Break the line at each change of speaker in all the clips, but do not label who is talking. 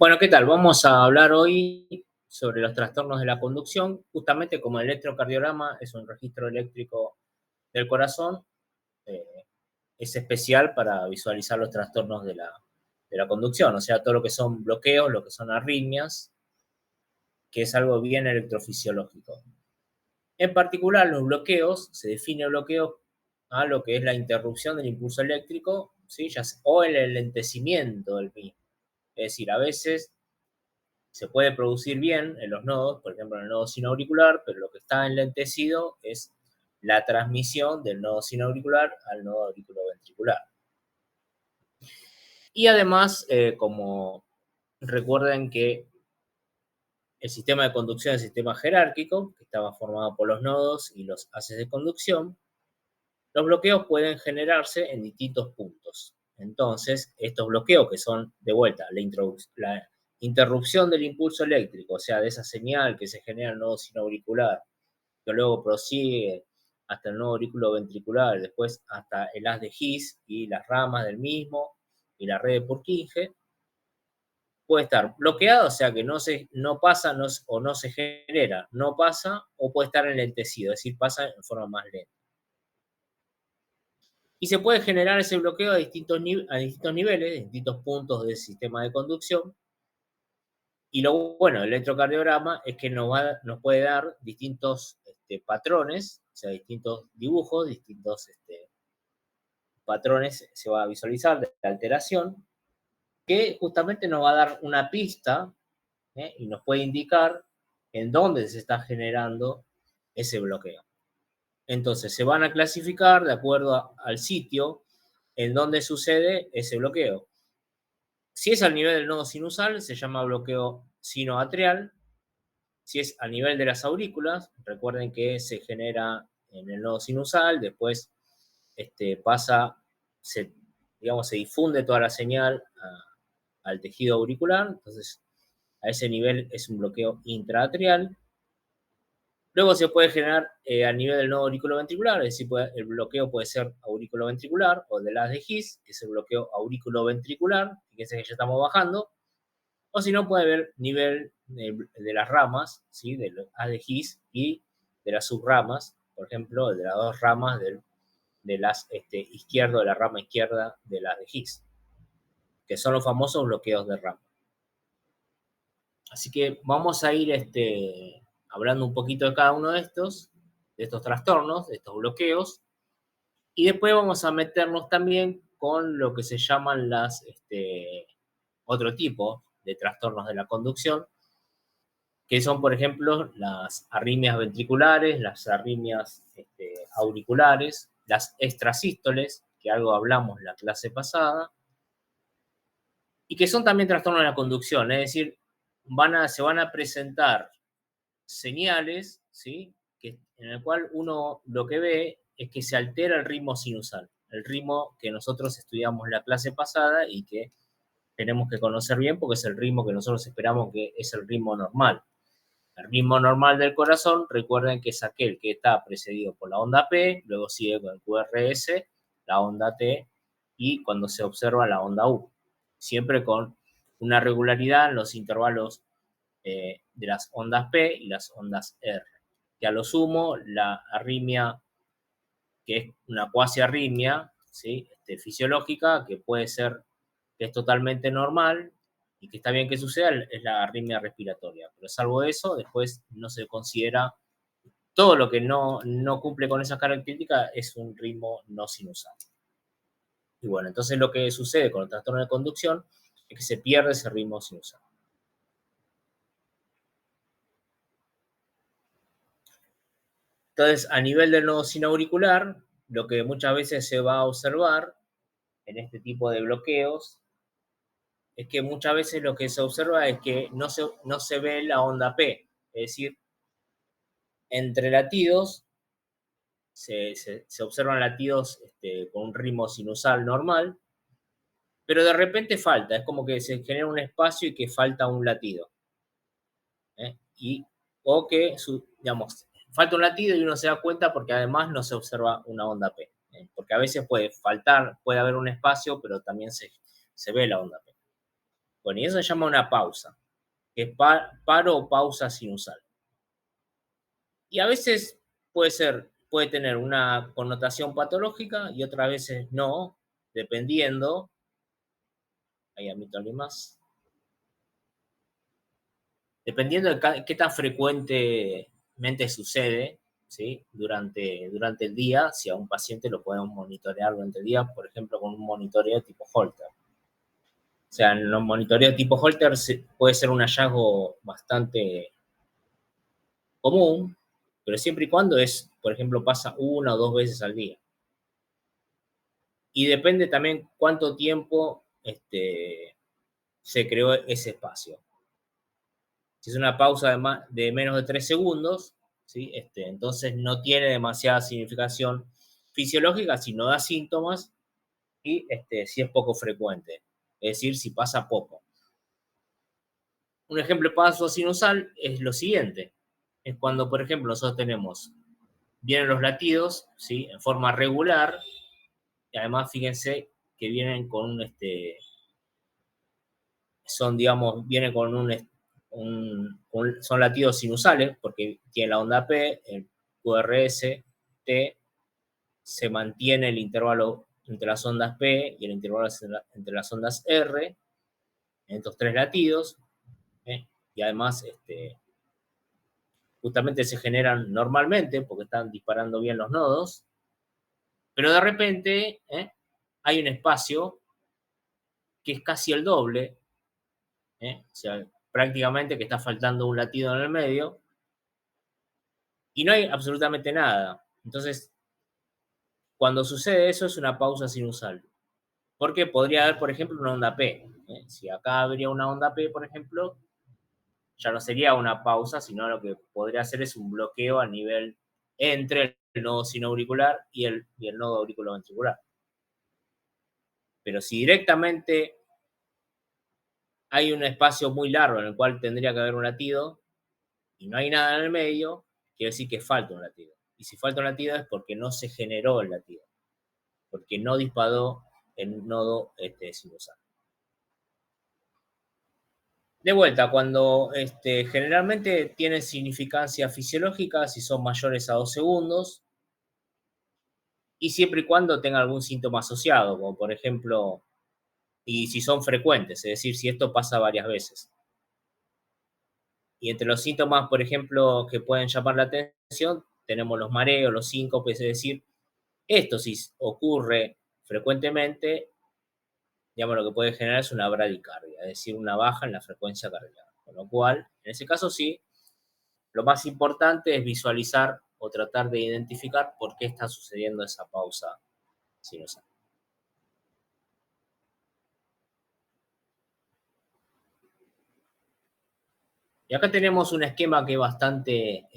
Bueno, ¿qué tal? Vamos a hablar hoy sobre los trastornos de la conducción. Justamente como el electrocardiograma es un registro eléctrico del corazón, eh, es especial para visualizar los trastornos de la conducción, o sea, todo lo que son bloqueos, lo que son arritmias, que es algo bien electrofisiológico. En particular, los bloqueos, se define bloqueo a lo que es la interrupción del impulso eléctrico, ¿sí? O el enlentecimiento del mismo. Es decir, a veces se puede producir bien en los nodos, por ejemplo en el nodo sinoauricular, pero lo que está enlentecido es la transmisión del nodo sinoauricular al nodo auriculoventricular. Y además, como recuerden que el sistema de conducción es un sistema jerárquico, que estaba formado por los nodos y los haces de conducción, los bloqueos pueden generarse en distintos puntos. Entonces, estos bloqueos que son, de vuelta, la interrupción del impulso eléctrico, o sea, de esa señal que se genera en el nodo sinoauricular, que luego prosigue hasta el nodo aurículo ventricular, después hasta el haz de His y las ramas del mismo y la red de Purkinje, puede estar bloqueado, o sea que no pasa o no se genera, no pasa, o puede estar enlentecido, es decir, pasa en forma más lenta. Y se puede generar ese bloqueo a distintos niveles, distintos puntos del sistema de conducción. Y lo bueno del electrocardiograma es que nos puede dar distintos patrones, o sea, distintos dibujos, distintos patrones se va a visualizar de la alteración, que justamente nos va a dar una pista y nos puede indicar en dónde se está generando ese bloqueo. Entonces, se van a clasificar de acuerdo al sitio en donde sucede ese bloqueo. Si es al nivel del nodo sinusal, se llama bloqueo sinoatrial. Si es a nivel de las aurículas, recuerden que se genera en el nodo sinusal, después pasa, digamos, se difunde toda la señal al tejido auricular, entonces a ese nivel es un bloqueo intraatrial. Luego se puede generar a nivel del nodo auriculoventricular, es decir, el bloqueo puede ser auriculoventricular o del haz de His, que es el bloqueo auriculoventricular, fíjense que ya estamos bajando, o si no puede haber nivel de las ramas, ¿sí? Del haz de His y de las subramas, por ejemplo, de las dos ramas de las izquierdo, de la rama izquierda de las de His, que son los famosos bloqueos de rama. Así que vamos a ir hablando un poquito de cada uno de estos trastornos, de estos bloqueos, y después vamos a meternos también con lo que se llaman otro tipo de trastornos de la conducción, que son, por ejemplo, las arritmias ventriculares, las arritmias auriculares, las extrasístoles, que algo hablamos en la clase pasada, y que son también trastornos de la conducción, es decir, se van a presentar señales, ¿sí? En el cual uno lo que ve es que se altera el ritmo sinusal, el ritmo que nosotros estudiamos la clase pasada y que tenemos que conocer bien porque es el ritmo que nosotros esperamos que es el ritmo normal. El ritmo normal del corazón, recuerden que es aquel que está precedido por la onda P, luego sigue con el QRS, la onda T y cuando se observa la onda U. Siempre con una regularidad en los intervalos de las ondas P y las ondas R. Que a lo sumo, la arritmia, que es una cuasi arritmia, ¿sí? Fisiológica, que puede ser, que es totalmente normal y que está bien que suceda, es la arritmia respiratoria. Pero salvo eso, después no se considera, todo lo que no cumple con esas características es un ritmo no sinusal. Y bueno, entonces lo que sucede con el trastorno de conducción es que se pierde ese ritmo sinusal. Entonces, a nivel del nodo sinoauricular, lo que muchas veces se va a observar en este tipo de bloqueos es que muchas veces lo que se observa es que no se ve la onda P, es decir, entre latidos se observan latidos con un ritmo sinusal normal, pero de repente falta, es como que se genera un espacio y que falta un latido. O que, digamos, falta un latido y uno se da cuenta porque además no se observa una onda P. Porque a veces puede faltar, puede haber un espacio, pero también se ve la onda P. Bueno, y eso se llama una pausa, que es paro o pausa sinusal. Y a veces puede tener una connotación patológica y otras veces no, dependiendo. Ahí admito alguien más. Dependiendo de qué tan frecuentemente sucede, ¿sí? Durante el día, si a un paciente lo podemos monitorear durante el día, por ejemplo, con un monitoreo tipo Holter. O sea, en los monitoreos tipo Holter puede ser un hallazgo bastante común, pero siempre y cuando por ejemplo, pasa una o dos veces al día. Y depende también cuánto tiempo se creó ese espacio. Si es una pausa de menos de 3 segundos, ¿sí? Entonces no tiene demasiada significación fisiológica, si no da síntomas y si es poco frecuente, es decir, si pasa poco. Un ejemplo de paso sinusal es lo siguiente, es cuando, por ejemplo, nosotros vienen los latidos, ¿sí? En forma regular, y además fíjense que vienen con vienen con son latidos sinusales, porque tiene la onda P, el QRS, T, se mantiene el intervalo entre las ondas P y el intervalo entre las ondas R, en estos tres latidos, ¿eh? Y además, justamente se generan normalmente, porque están disparando bien los nodos, pero de repente hay un espacio que es casi el doble, o sea, prácticamente que está faltando un latido en el medio, y no hay absolutamente nada. Entonces, cuando sucede eso es una pausa sinusal. Porque podría haber, por ejemplo, una onda P. Si acá habría una onda P, por ejemplo, ya no sería una pausa, sino lo que podría hacer es un bloqueo a nivel entre el nodo sinoauricular y el nodo auriculoventricular. Pero si directamente hay un espacio muy largo en el cual tendría que haber un latido y no hay nada en el medio, quiere decir que falta un latido. Y si falta un latido es porque no se generó el latido, porque no disparó el nodo sinusal. De vuelta, cuando generalmente tienen significancia fisiológica si son mayores a 2 segundos y siempre y cuando tenga algún síntoma asociado, como por ejemplo, y si son frecuentes, es decir, si esto pasa varias veces. Y entre los síntomas, por ejemplo, que pueden llamar la atención, tenemos los mareos, los síncopes, es decir, esto si ocurre frecuentemente, digamos, lo que puede generar es una bradicardia, es decir, una baja en la frecuencia cardíaca. Con lo cual, en ese caso sí, lo más importante es visualizar o tratar de identificar por qué está sucediendo esa pausa sinusal. Y acá tenemos un esquema que es bastante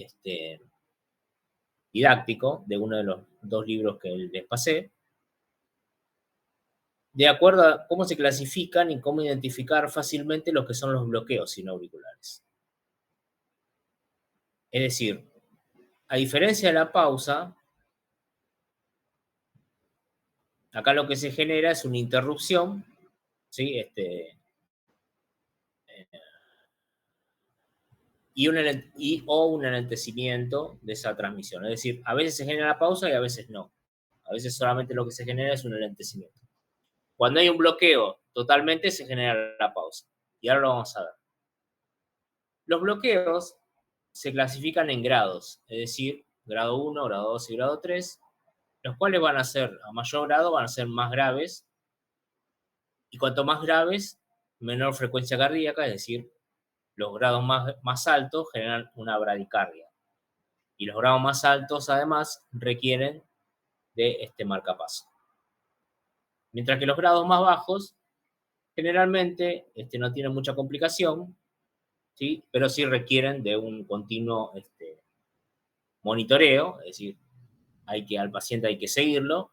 didáctico de uno de los dos libros que les pasé, de acuerdo a cómo se clasifican y cómo identificar fácilmente lo que son los bloqueos sinoauriculares. Es decir, a diferencia de la pausa, acá lo que se genera es una interrupción, ¿sí? O un enlentecimiento de esa transmisión. Es decir, a veces se genera la pausa y a veces no. A veces solamente lo que se genera es un enlentecimiento. Cuando hay un bloqueo totalmente se genera la pausa. Y ahora lo vamos a ver. Los bloqueos se clasifican en grados, es decir, grado 1, grado 2 y grado 3, los cuales van a ser, a mayor grado, van a ser más graves, y cuanto más graves, menor frecuencia cardíaca, es decir, los grados más altos generan una bradicardia. Y los grados más altos, además, requieren de este marcapaso. Mientras que los grados más bajos, generalmente no tienen mucha complicación, ¿sí? Pero sí requieren de un continuo monitoreo, es decir, al paciente hay que seguirlo,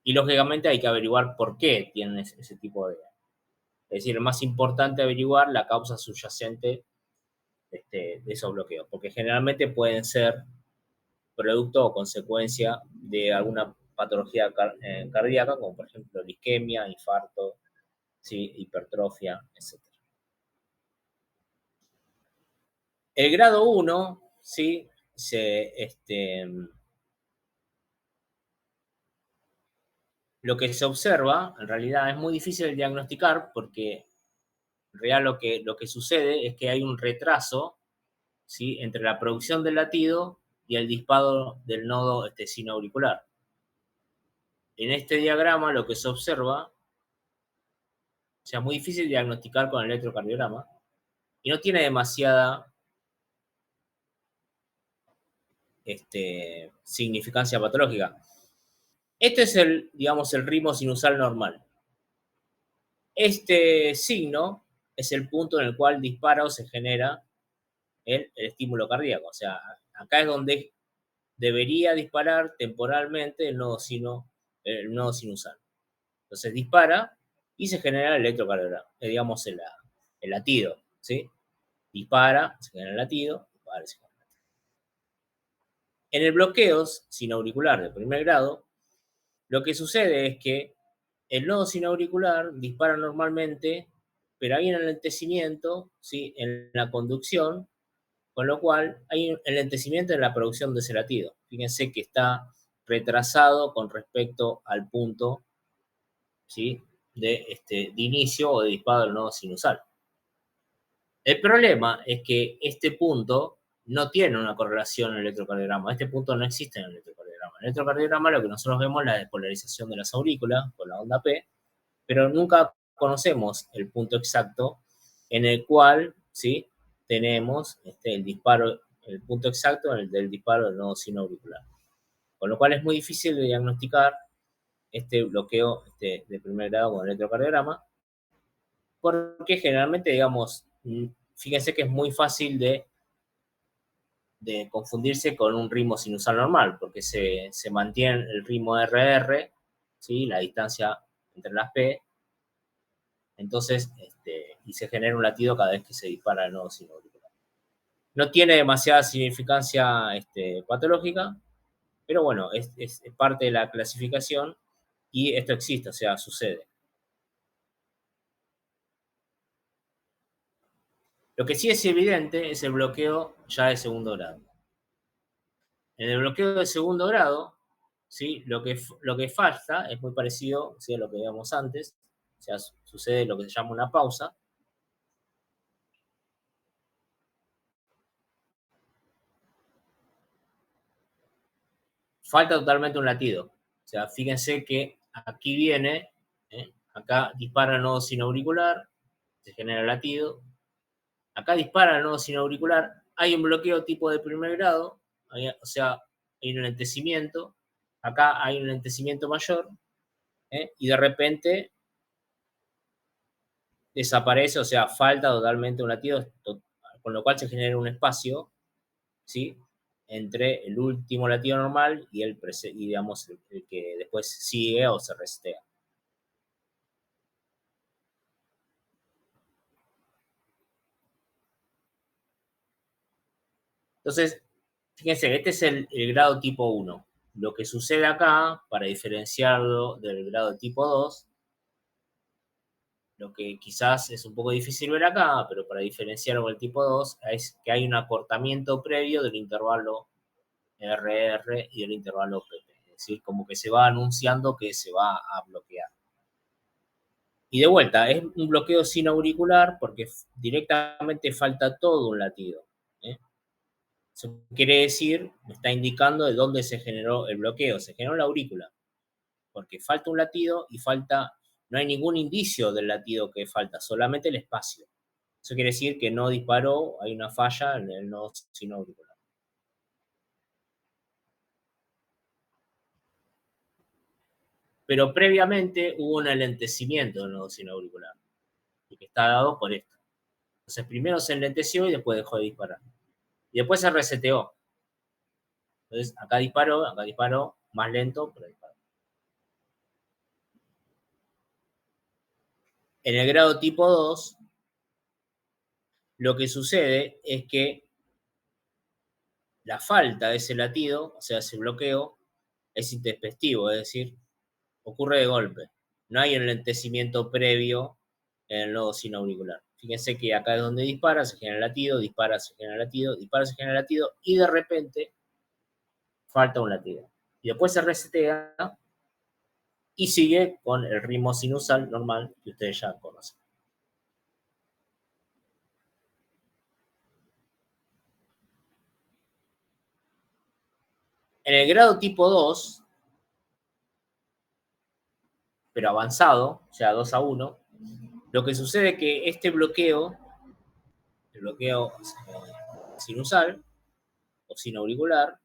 y lógicamente hay que averiguar por qué tienen ese tipo de... Es decir, es más importante averiguar la causa subyacente de esos bloqueos, porque generalmente pueden ser producto o consecuencia de alguna patología cardíaca, como por ejemplo la isquemia, infarto, ¿sí? Hipertrofia, etc. El grado 1, ¿sí? Lo que se observa, en realidad, es muy difícil de diagnosticar porque en realidad lo que sucede es que hay un retraso, ¿sí? Entre la producción del latido y el disparo del nodo sinoauricular. En este diagrama lo que se observa, o sea, es muy difícil diagnosticar con el electrocardiograma y no tiene demasiada significancia patológica. Este es digamos, el ritmo sinusal normal. Este signo es el punto en el cual dispara o se genera el estímulo cardíaco. O sea, acá es donde debería disparar temporalmente el nodo sinusal. Entonces dispara y se genera el electrocardiograma, digamos el latido, ¿sí? Dispara, se genera el latido, dispara, se genera el latido. En el bloqueo sinauricular de primer grado, lo que sucede es que el nodo sinauricular dispara normalmente, pero hay un enlentecimiento, ¿sí? En la conducción, con lo cual hay un enlentecimiento en la producción de ese latido. Fíjense que está retrasado con respecto al punto, ¿sí? de inicio o de disparo del nodo sinusal. El problema es que este punto no tiene una correlación en el electrocardiograma. Este punto no existe en el electrocardiograma. En el electrocardiograma lo que nosotros vemos es la despolarización de las aurículas con la onda P, pero nunca conocemos el punto exacto en el cual, ¿sí? Tenemos el disparo, el punto exacto del disparo del nodo sinoauricular. Con lo cual es muy difícil de diagnosticar este bloqueo de primer grado con el electrocardiograma, porque generalmente, digamos, fíjense que es muy fácil de confundirse con un ritmo sinusal normal, porque se mantiene el ritmo RR, ¿sí? La distancia entre las P, entonces, y se genera un latido cada vez que se dispara el nodo sinoauricular. No tiene demasiada significancia patológica, pero bueno, es parte de la clasificación y esto existe, o sea, sucede. Lo que sí es evidente es el bloqueo ya de segundo grado. En el bloqueo de segundo grado, ¿sí? Lo que falta es muy parecido, ¿sí? A lo que veíamos antes, o sea, sucede lo que se llama una pausa. Falta totalmente un latido. O sea, fíjense que aquí viene, acá dispara el nodo sinauricular, se genera el latido, acá dispara el nodo sinauricular, hay un bloqueo tipo de primer grado, o sea, hay un enlentecimiento, acá hay un enlentecimiento mayor, y de repente desaparece, o sea, falta totalmente un latido, con lo cual se genera un espacio, ¿sí? Entre el último latido normal y digamos, el que después sigue o se resetea. Entonces, fíjense, este es el grado tipo 1. Lo que sucede acá, para diferenciarlo del grado tipo 2, lo que quizás es un poco difícil ver acá, pero para diferenciarlo del tipo 2, es que hay un acortamiento previo del intervalo RR y del intervalo PP. Es decir, como que se va anunciando que se va a bloquear. Y de vuelta, es un bloqueo sin auricular porque directamente falta todo un latido. ¿eh? Eso quiere decir, me está indicando de dónde se generó el bloqueo. Se generó en la aurícula, porque falta un latido y no hay ningún indicio del latido que falta, solamente el espacio. Eso quiere decir que no disparó, hay una falla en el nodo sinoauricular. Pero previamente hubo un enlentecimiento del nodo sinoauricular, y que está dado por esto. Entonces primero se enlenteció y después dejó de disparar. Y después se reseteó. Entonces acá disparó, más lento, pero disparó. En el grado tipo 2, lo que sucede es que la falta de ese latido, o sea, ese bloqueo, es intempestivo, es decir, ocurre de golpe. No hay un enlentecimiento previo en el nodo sinoauricular. Fíjense que acá es donde dispara, se genera el latido, dispara, se genera el latido, dispara, se genera el latido, y de repente falta un latido. Y después se resetea y sigue con el ritmo sinusal normal que ustedes ya conocen. En el grado tipo 2, pero avanzado, o sea, 2-1, lo que sucede es que este bloqueo, el bloqueo sinusal o sinauricular,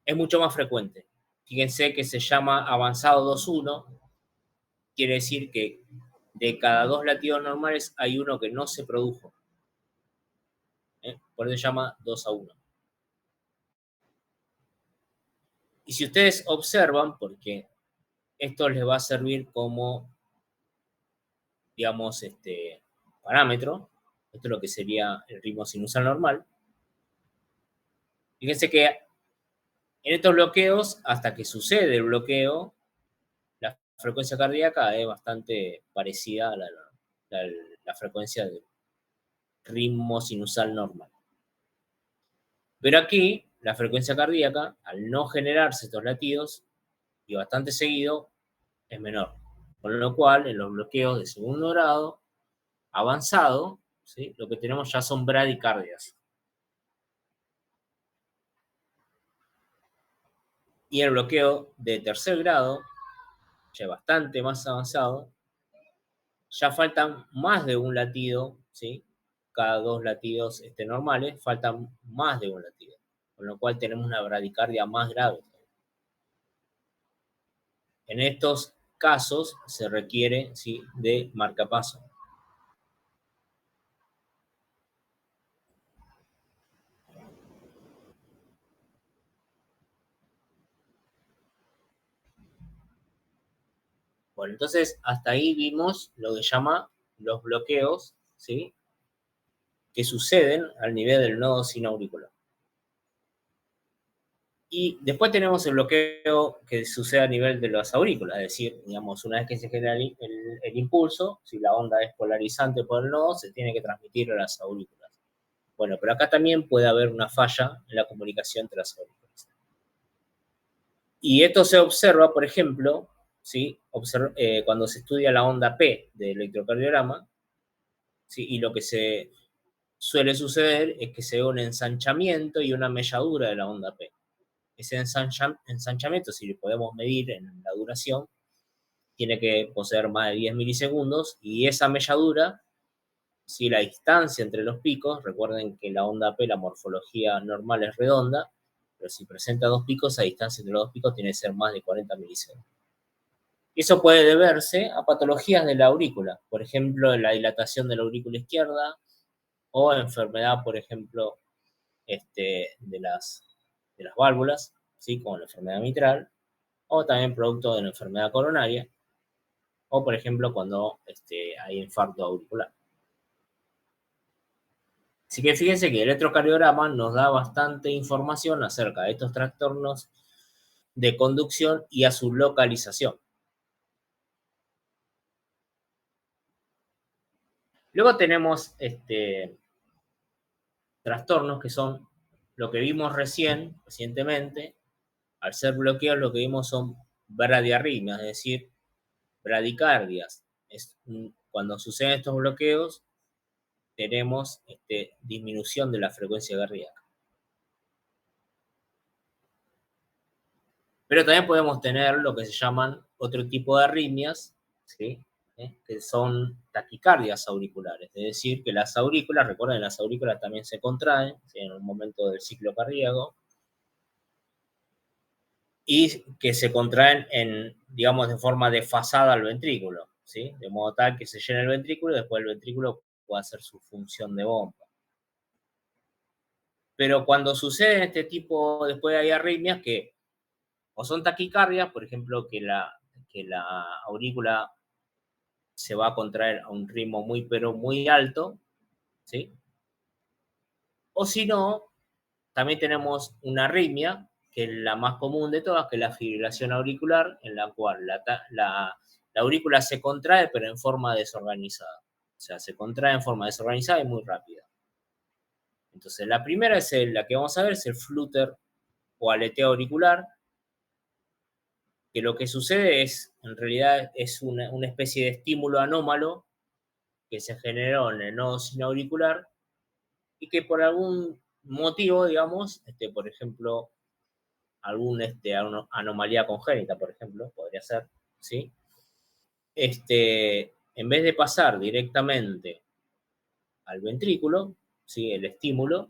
es mucho más frecuente. Fíjense que se llama avanzado 2-1, quiere decir que de cada 2 latidos normales hay uno que no se produjo. Por eso se llama 2-1. Y si ustedes observan, porque esto les va a servir como, digamos, parámetro, esto es lo que sería el ritmo sinusal normal. Fíjense que en estos bloqueos, hasta que sucede el bloqueo, la frecuencia cardíaca es bastante parecida a la frecuencia del ritmo sinusal normal. Pero aquí, la frecuencia cardíaca, al no generarse estos latidos, y bastante seguido, es menor. Con lo cual, en los bloqueos de segundo grado avanzado, ¿sí?, lo que tenemos ya son bradicardias. Y el bloqueo de tercer grado, ya bastante más avanzado, ya faltan más de un latido, ¿sí? Cada 2 latidos normales, faltan más de un latido. Con lo cual tenemos una bradicardia más grave. En estos casos se requiere, ¿sí?, de marcapaso. Bueno, entonces hasta ahí vimos lo que llama los bloqueos, ¿sí?, que suceden al nivel del nodo sinauricular. Y después tenemos el bloqueo que sucede a nivel de las aurículas, es decir, digamos, una vez que se genera el impulso, si la onda es polarizante por el nodo, se tiene que transmitir a las aurículas. Bueno, pero acá también puede haber una falla en la comunicación entre las aurículas. Y esto se observa, por ejemplo, ¿sí?, cuando se estudia la onda P de electrocardiograma, ¿sí?, y lo que se suele suceder es que se ve un ensanchamiento y una melladura de la onda P. Ese ensanchamiento, si lo podemos medir en la duración, tiene que poseer más de 10 milisegundos, y esa melladura, si la distancia entre los picos, recuerden que la onda P, la morfología normal es redonda, pero si presenta 2 picos, a distancia entre los 2 picos tiene que ser más de 40 milisegundos. Eso puede deberse a patologías de la aurícula, por ejemplo, la dilatación de la aurícula izquierda, o enfermedad, por ejemplo, de las válvulas, ¿sí?, como la enfermedad mitral, o también producto de la enfermedad coronaria, o por ejemplo cuando hay infarto auricular. Así que fíjense que el electrocardiograma nos da bastante información acerca de estos trastornos de conducción y a su localización. Luego tenemos trastornos que son lo que vimos recientemente. Al ser bloqueados, lo que vimos son bradiarritmias, es decir, bradicardias. Cuando suceden estos bloqueos, tenemos disminución de la frecuencia cardíaca. Pero también podemos tener lo que se llaman otro tipo de arritmias, ¿sí?, que son taquicardias auriculares. Es decir, que las aurículas, recuerden, las aurículas también se contraen, ¿sí?, en un momento del ciclo cardíaco, y que se contraen digamos, de forma desfasada al ventrículo, ¿sí?, de modo tal que se llene el ventrículo y después el ventrículo puede hacer su función de bomba. Pero cuando sucede este tipo, después hay arritmias que o son taquicardias, por ejemplo, que la aurícula se va a contraer a un ritmo muy, pero muy alto, ¿sí? O si no, también tenemos una arritmia, que es la más común de todas, que es la fibrilación auricular, en la cual la aurícula se contrae, pero en forma desorganizada. O sea, se contrae en forma desorganizada y muy rápida. Entonces, la primera es la que vamos a ver, es el flutter o aleteo auricular, que lo que sucede es, en realidad, es una especie de estímulo anómalo que se generó en el nodo sinoauricular y que por algún motivo, digamos, por ejemplo, alguna anomalía congénita, por ejemplo, podría ser, ¿sí? En vez de pasar directamente al ventrículo, ¿sí? El estímulo,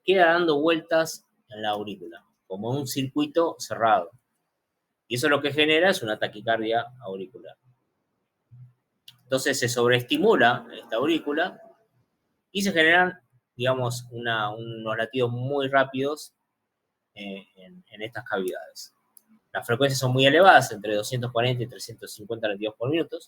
queda dando vueltas en la aurícula, como un circuito cerrado. Y eso lo que genera es una taquicardia auricular. Entonces se sobreestimula esta aurícula y se generan, digamos, unos latidos muy rápidos en estas cavidades. Las frecuencias son muy elevadas, entre 240 y 350 latidos por minuto.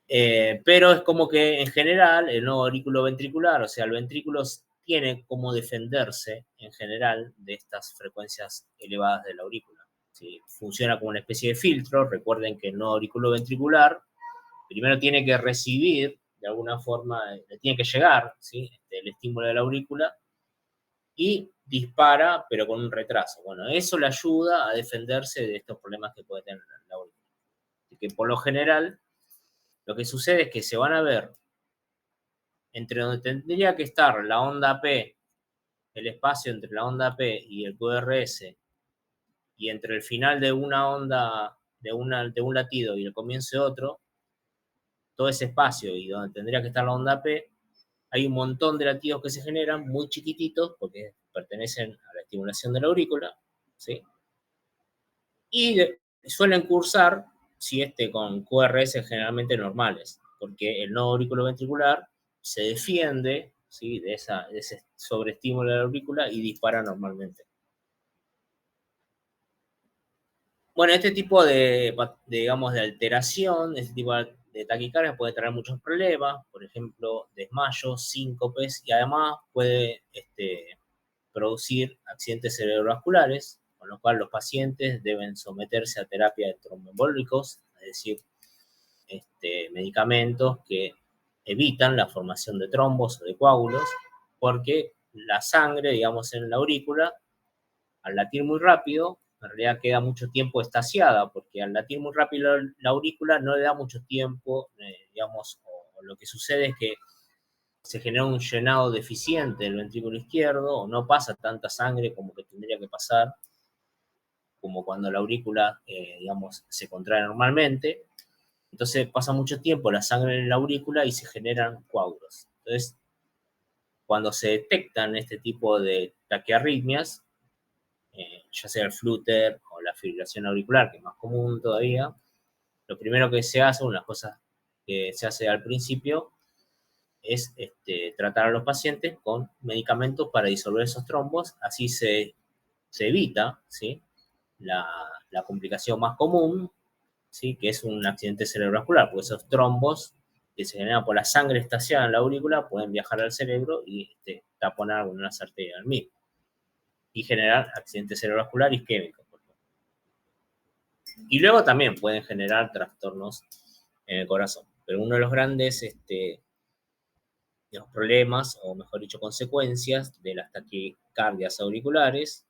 Pero es como que en general el nodo auriculoventricular, o sea, el ventrículo tiene como defenderse en general de estas frecuencias elevadas de la aurícula. ¿Sí? Funciona como una especie de filtro. Recuerden que el nodo auriculoventricular primero tiene que recibir, de alguna forma, le tiene que llegar, ¿sí? El estímulo de la aurícula y dispara, pero con un retraso. Bueno, eso le ayuda a defenderse de estos problemas que puede tener la aurícula. Así que por lo general, lo que sucede es que se van a ver entre donde tendría que estar la onda P, el espacio entre la onda P y el QRS, y entre el final de una onda, de un latido y el comienzo de otro, todo ese espacio y donde tendría que estar la onda P, hay un montón de latidos que se generan muy chiquititos porque pertenecen a la estimulación de la aurícula, ¿sí? Y suelen cursar, si con QRS generalmente normales, porque el nodo auriculoventricular se defiende, ¿sí? de ese sobreestímulo de la aurícula y dispara normalmente. Bueno, este tipo digamos, de alteración, este tipo de taquicardia puede traer muchos problemas, por ejemplo, desmayos, síncopes, y además puede producir accidentes cerebrovasculares, con lo cual los pacientes deben someterse a terapia de tromboembólicos, es decir, medicamentos que evitan la formación de trombos o de coágulos, porque la sangre, digamos, en la aurícula, al latir muy rápido, en realidad queda mucho tiempo estaciada, porque al latir muy rápido la aurícula no le da mucho tiempo, digamos, o lo que sucede es que se genera un llenado deficiente del ventrículo izquierdo, o no pasa tanta sangre como que tendría que pasar, como cuando la aurícula, digamos, se contrae normalmente. Entonces pasa mucho tiempo la sangre en la aurícula y se generan coágulos. Entonces, cuando se detectan este tipo de taquiarritmias, ya sea el flutter o la fibrilación auricular, que es más común todavía, lo primero que se hace, una de las cosas que se hace al principio, es tratar a los pacientes con medicamentos para disolver esos trombos, así se evita, ¿sí? la complicación más común, ¿sí? Que es un accidente cerebrovascular, porque esos trombos que se generan por la sangre estaciada en la aurícula pueden viajar al cerebro y taponar algunas arterias del mismo y generar accidentes cerebrovascular isquémicos. Y luego también pueden generar trastornos en el corazón. Pero uno de los grandes los problemas, o mejor dicho, consecuencias de las taquicardias auriculares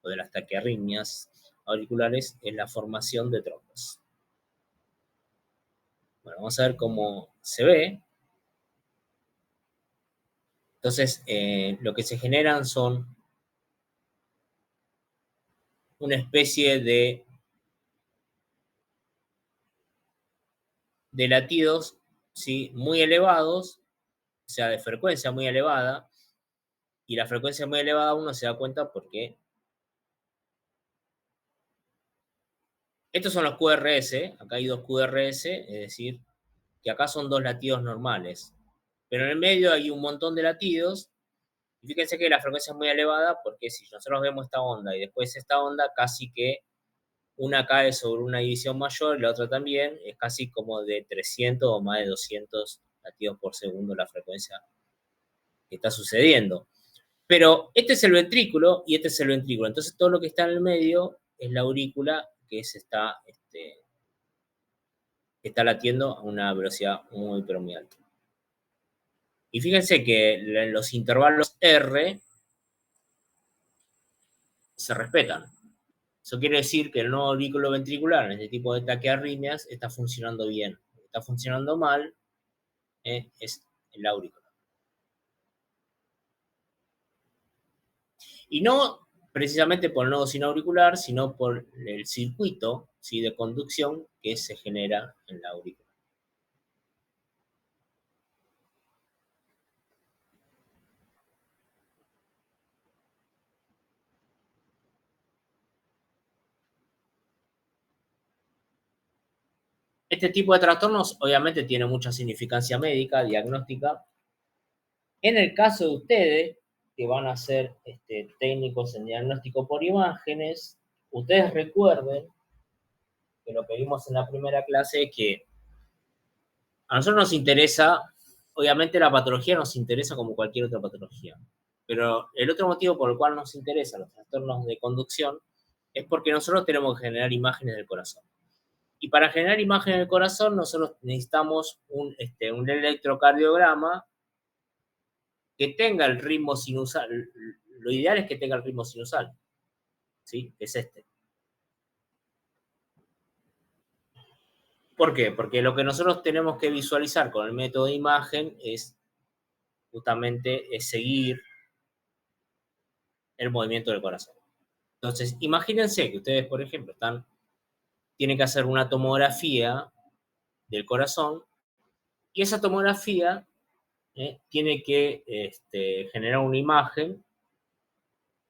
o de las taquiarritmias auriculares es la formación de trombos. Bueno, vamos a ver cómo se ve. Entonces, lo que se generan son una especie de latidos, ¿sí? Muy elevados, o sea, de frecuencia muy elevada, y la frecuencia muy elevada uno se da cuenta porque estos son los QRS, acá hay dos QRS, es decir, que acá son dos latidos normales, pero en el medio hay un montón de latidos, y fíjense que la frecuencia es muy elevada porque si nosotros vemos esta onda y después esta onda, casi que una cae sobre una división mayor y la otra también, es casi como de 300 o más de 200 latidos por segundo la frecuencia que está sucediendo. Pero este es el ventrículo y este es el ventrículo. Entonces todo lo que está en el medio es la aurícula que se está está latiendo a una velocidad muy, pero muy alta. Y fíjense que en los intervalos R se respetan. Eso quiere decir que el nuevo aurículo ventricular en este tipo de taquiarritmias está funcionando bien. Lo que está funcionando mal es el aurículo. Y no precisamente por el nodo sinauricular, sino por el circuito, ¿sí?, de conducción que se genera en la aurícula. Este tipo de trastornos obviamente tiene mucha significancia médica, diagnóstica. En el caso de ustedes, que van a ser técnicos en diagnóstico por imágenes, ustedes recuerden que lo que vimos en la primera clase, que a nosotros nos interesa, obviamente la patología nos interesa como cualquier otra patología, pero el otro motivo por el cual nos interesan los trastornos de conducción es porque nosotros tenemos que generar imágenes del corazón. Y para generar imágenes del corazón, nosotros necesitamos un electrocardiograma que tenga el ritmo sinusal. Lo ideal es que tenga el ritmo sinusal, ¿sí? Es este. ¿Por qué? Porque lo que nosotros tenemos que visualizar con el método de imagen es justamente seguir el movimiento del corazón. Entonces, imagínense que ustedes, por ejemplo, tienen que hacer una tomografía del corazón y esa tomografía tiene que generar una imagen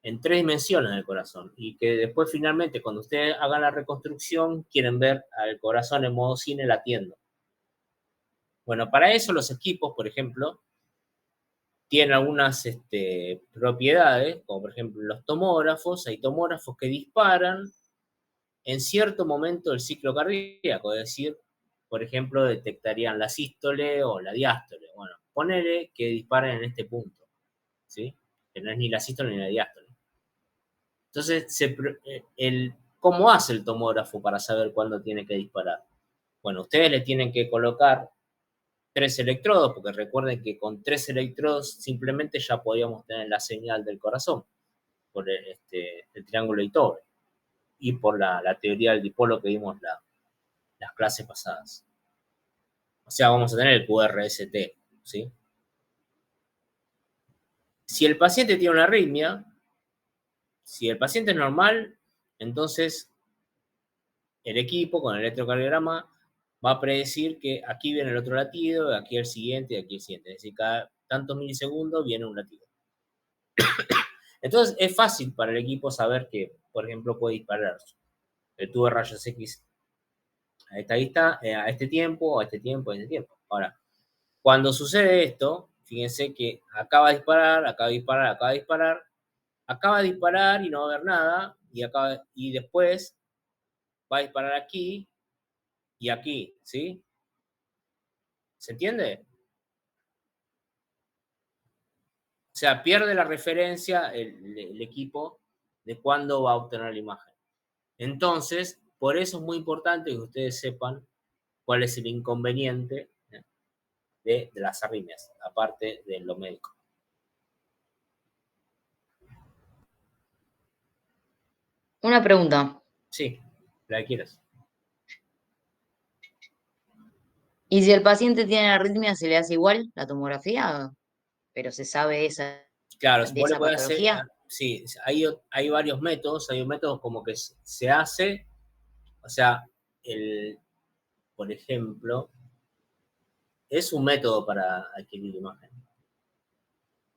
en 3 dimensiones del corazón y que después finalmente cuando ustedes hagan la reconstrucción quieren ver al corazón en modo cine latiendo. Bueno, para eso los equipos, por ejemplo, tienen algunas propiedades, como por ejemplo los tomógrafos. Hay tomógrafos que disparan en cierto momento del ciclo cardíaco, es decir, por ejemplo, detectarían la sístole o la diástole. Bueno, ponele que disparen en este punto, ¿sí? Que no es ni la sístole ni la diástole. Entonces, ¿cómo hace el tomógrafo para saber cuándo tiene que disparar? Bueno, ustedes le tienen que colocar 3 electrodos, porque recuerden que con 3 electrodos simplemente ya podíamos tener la señal del corazón por el triángulo de Itobe y por la teoría del dipolo que vimos las clases pasadas. O sea, vamos a tener el QRST, ¿sí? Si el paciente tiene una arritmia, si el paciente es normal, entonces el equipo con el electrocardiograma va a predecir que aquí viene el otro latido, aquí el siguiente y aquí el siguiente. Es decir, cada tantos milisegundos viene un latido. Entonces es fácil para el equipo saber que, por ejemplo, puede disparar el tubo de rayos X a este tiempo, a este tiempo, a este tiempo. Ahora, cuando sucede esto, fíjense que acaba de disparar, acaba de disparar, acaba de disparar, acaba de disparar y no va a haber nada, y después va a disparar aquí y aquí, ¿sí? ¿Se entiende? O sea, pierde la referencia el equipo de cuándo va a obtener la imagen. Entonces, por eso es muy importante que ustedes sepan cuál es el inconveniente de las arritmias, aparte de lo médico.
Una pregunta.
Sí, la que quieras.
¿Y si el paciente tiene arritmia, se le hace igual la tomografía? Pero se sabe
Claro,
de
vos le
esa
podés hacer,
patología.
sí, hay varios métodos, hay un método como que se hace, o sea, por ejemplo, es un método para adquirir imagen.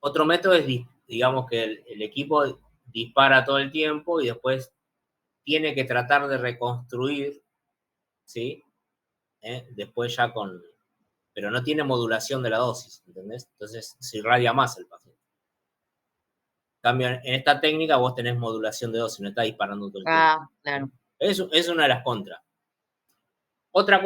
Otro método es, digamos, que el equipo dispara todo el tiempo y después tiene que tratar de reconstruir, ¿sí? Después ya pero no tiene modulación de la dosis, ¿entendés? Entonces se irradia más el paciente. En cambio, en esta técnica vos tenés modulación de dosis, no está disparando todo el tiempo.
Ah, claro.
Es una de las contras. Otra,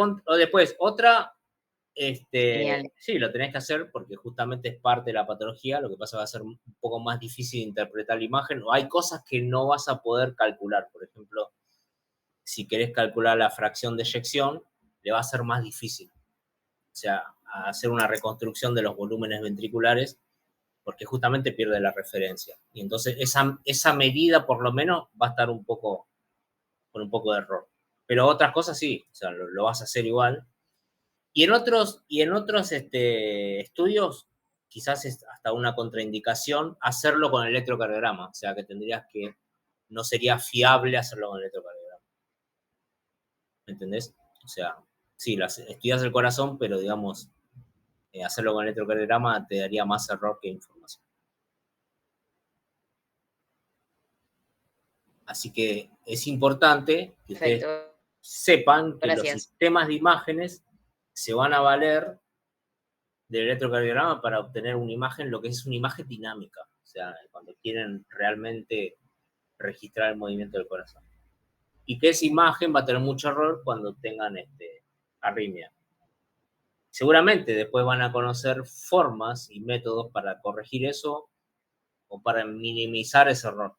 Genial.
sí, lo tenés que hacer porque justamente es parte de la patología, lo que pasa va a ser un poco más difícil de interpretar la imagen, o hay cosas que no vas a poder calcular, por ejemplo, si querés calcular la fracción de eyección, le va a ser más difícil. O sea, hacer una reconstrucción de los volúmenes ventriculares porque justamente pierde la referencia. Y entonces esa medida por lo menos va a estar con un poco de error. Pero otras cosas sí, o sea, lo vas a hacer igual. Y en otros estudios, quizás es hasta una contraindicación hacerlo con electrocardiograma, o sea, que tendrías que, no sería fiable hacerlo con electrocardiograma. ¿Me entendés? O sea, sí, estudias el corazón, pero digamos, hacerlo con electrocardiograma te daría más error que información. Así que es importante que ustedes
Perfecto.
sepan que los
Gracias.
sistemas de imágenes se van a valer del electrocardiograma para obtener una imagen, lo que es una imagen dinámica, o sea, cuando quieren realmente registrar el movimiento del corazón. Y que esa imagen va a tener mucho error cuando tengan arritmia. Seguramente después van a conocer formas y métodos para corregir eso o para minimizar ese error.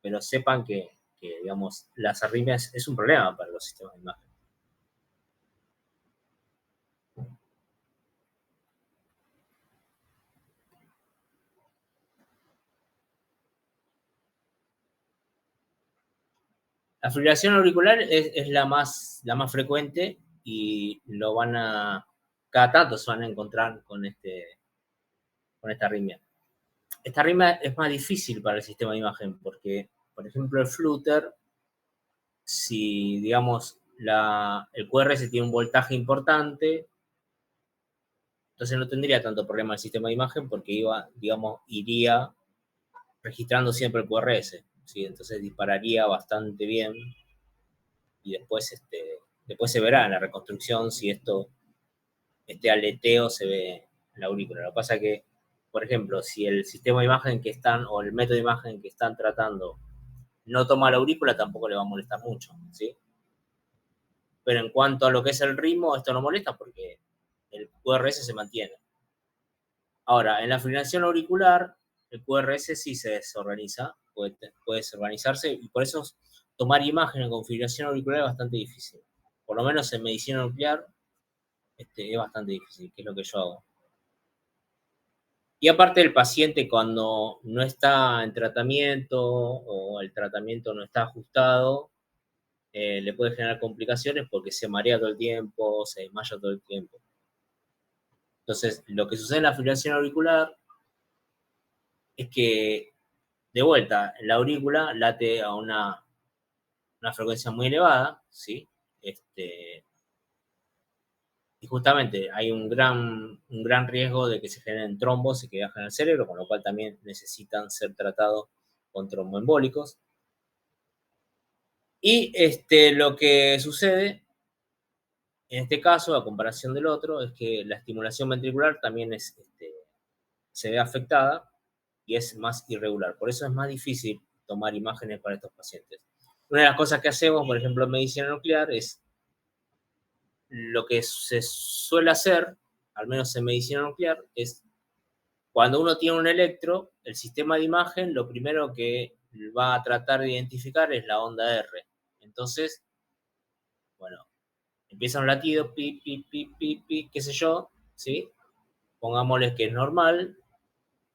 Pero sepan que digamos, las arritmias es un problema para los sistemas de imagen. La fibrilación auricular es la más frecuente y cada tanto se van a encontrar con esta arritmia. Esta arritmia es más difícil para el sistema de imagen porque, por ejemplo, el Flutter, si digamos el QRS tiene un voltaje importante, entonces no tendría tanto problema el sistema de imagen porque iría registrando siempre el QRS, ¿sí? Entonces dispararía bastante bien y después se verá en la reconstrucción si este aleteo se ve en la aurícula. Lo que pasa es que, por ejemplo, si el sistema de imagen que están o el método de imagen que están tratando no toma la aurícula, tampoco le va a molestar mucho, ¿sí? Pero en cuanto a lo que es el ritmo, esto no molesta porque el QRS se mantiene. Ahora, en la fibrilación auricular, el QRS sí se desorganiza, puede desorganizarse, y por eso tomar imágenes con fibrilación auricular es bastante difícil. Por lo menos en medicina nuclear es bastante difícil, que es lo que yo hago. Y aparte el paciente cuando no está en tratamiento o el tratamiento no está ajustado, le puede generar complicaciones porque se marea todo el tiempo, se desmaya todo el tiempo. Entonces, lo que sucede en la fibrilación auricular es que, de vuelta, la aurícula late a una frecuencia muy elevada, ¿sí? Y justamente hay un gran riesgo de que se generen trombos y que viajen al cerebro, con lo cual también necesitan ser tratados con tromboembólicos. Y lo que sucede en este caso, a comparación del otro, es que la estimulación ventricular también se ve afectada y es más irregular. Por eso es más difícil tomar imágenes para estos pacientes. Una de las cosas que hacemos, por ejemplo, en medicina nuclear, es lo que se suele hacer, al menos en medicina nuclear, es cuando uno tiene un electro, el sistema de imagen lo primero que va a tratar de identificar es la onda R. Entonces, bueno, empieza un latido, pi, pi, pi, pi, pi, qué sé yo, ¿sí? Pongámosles que es normal.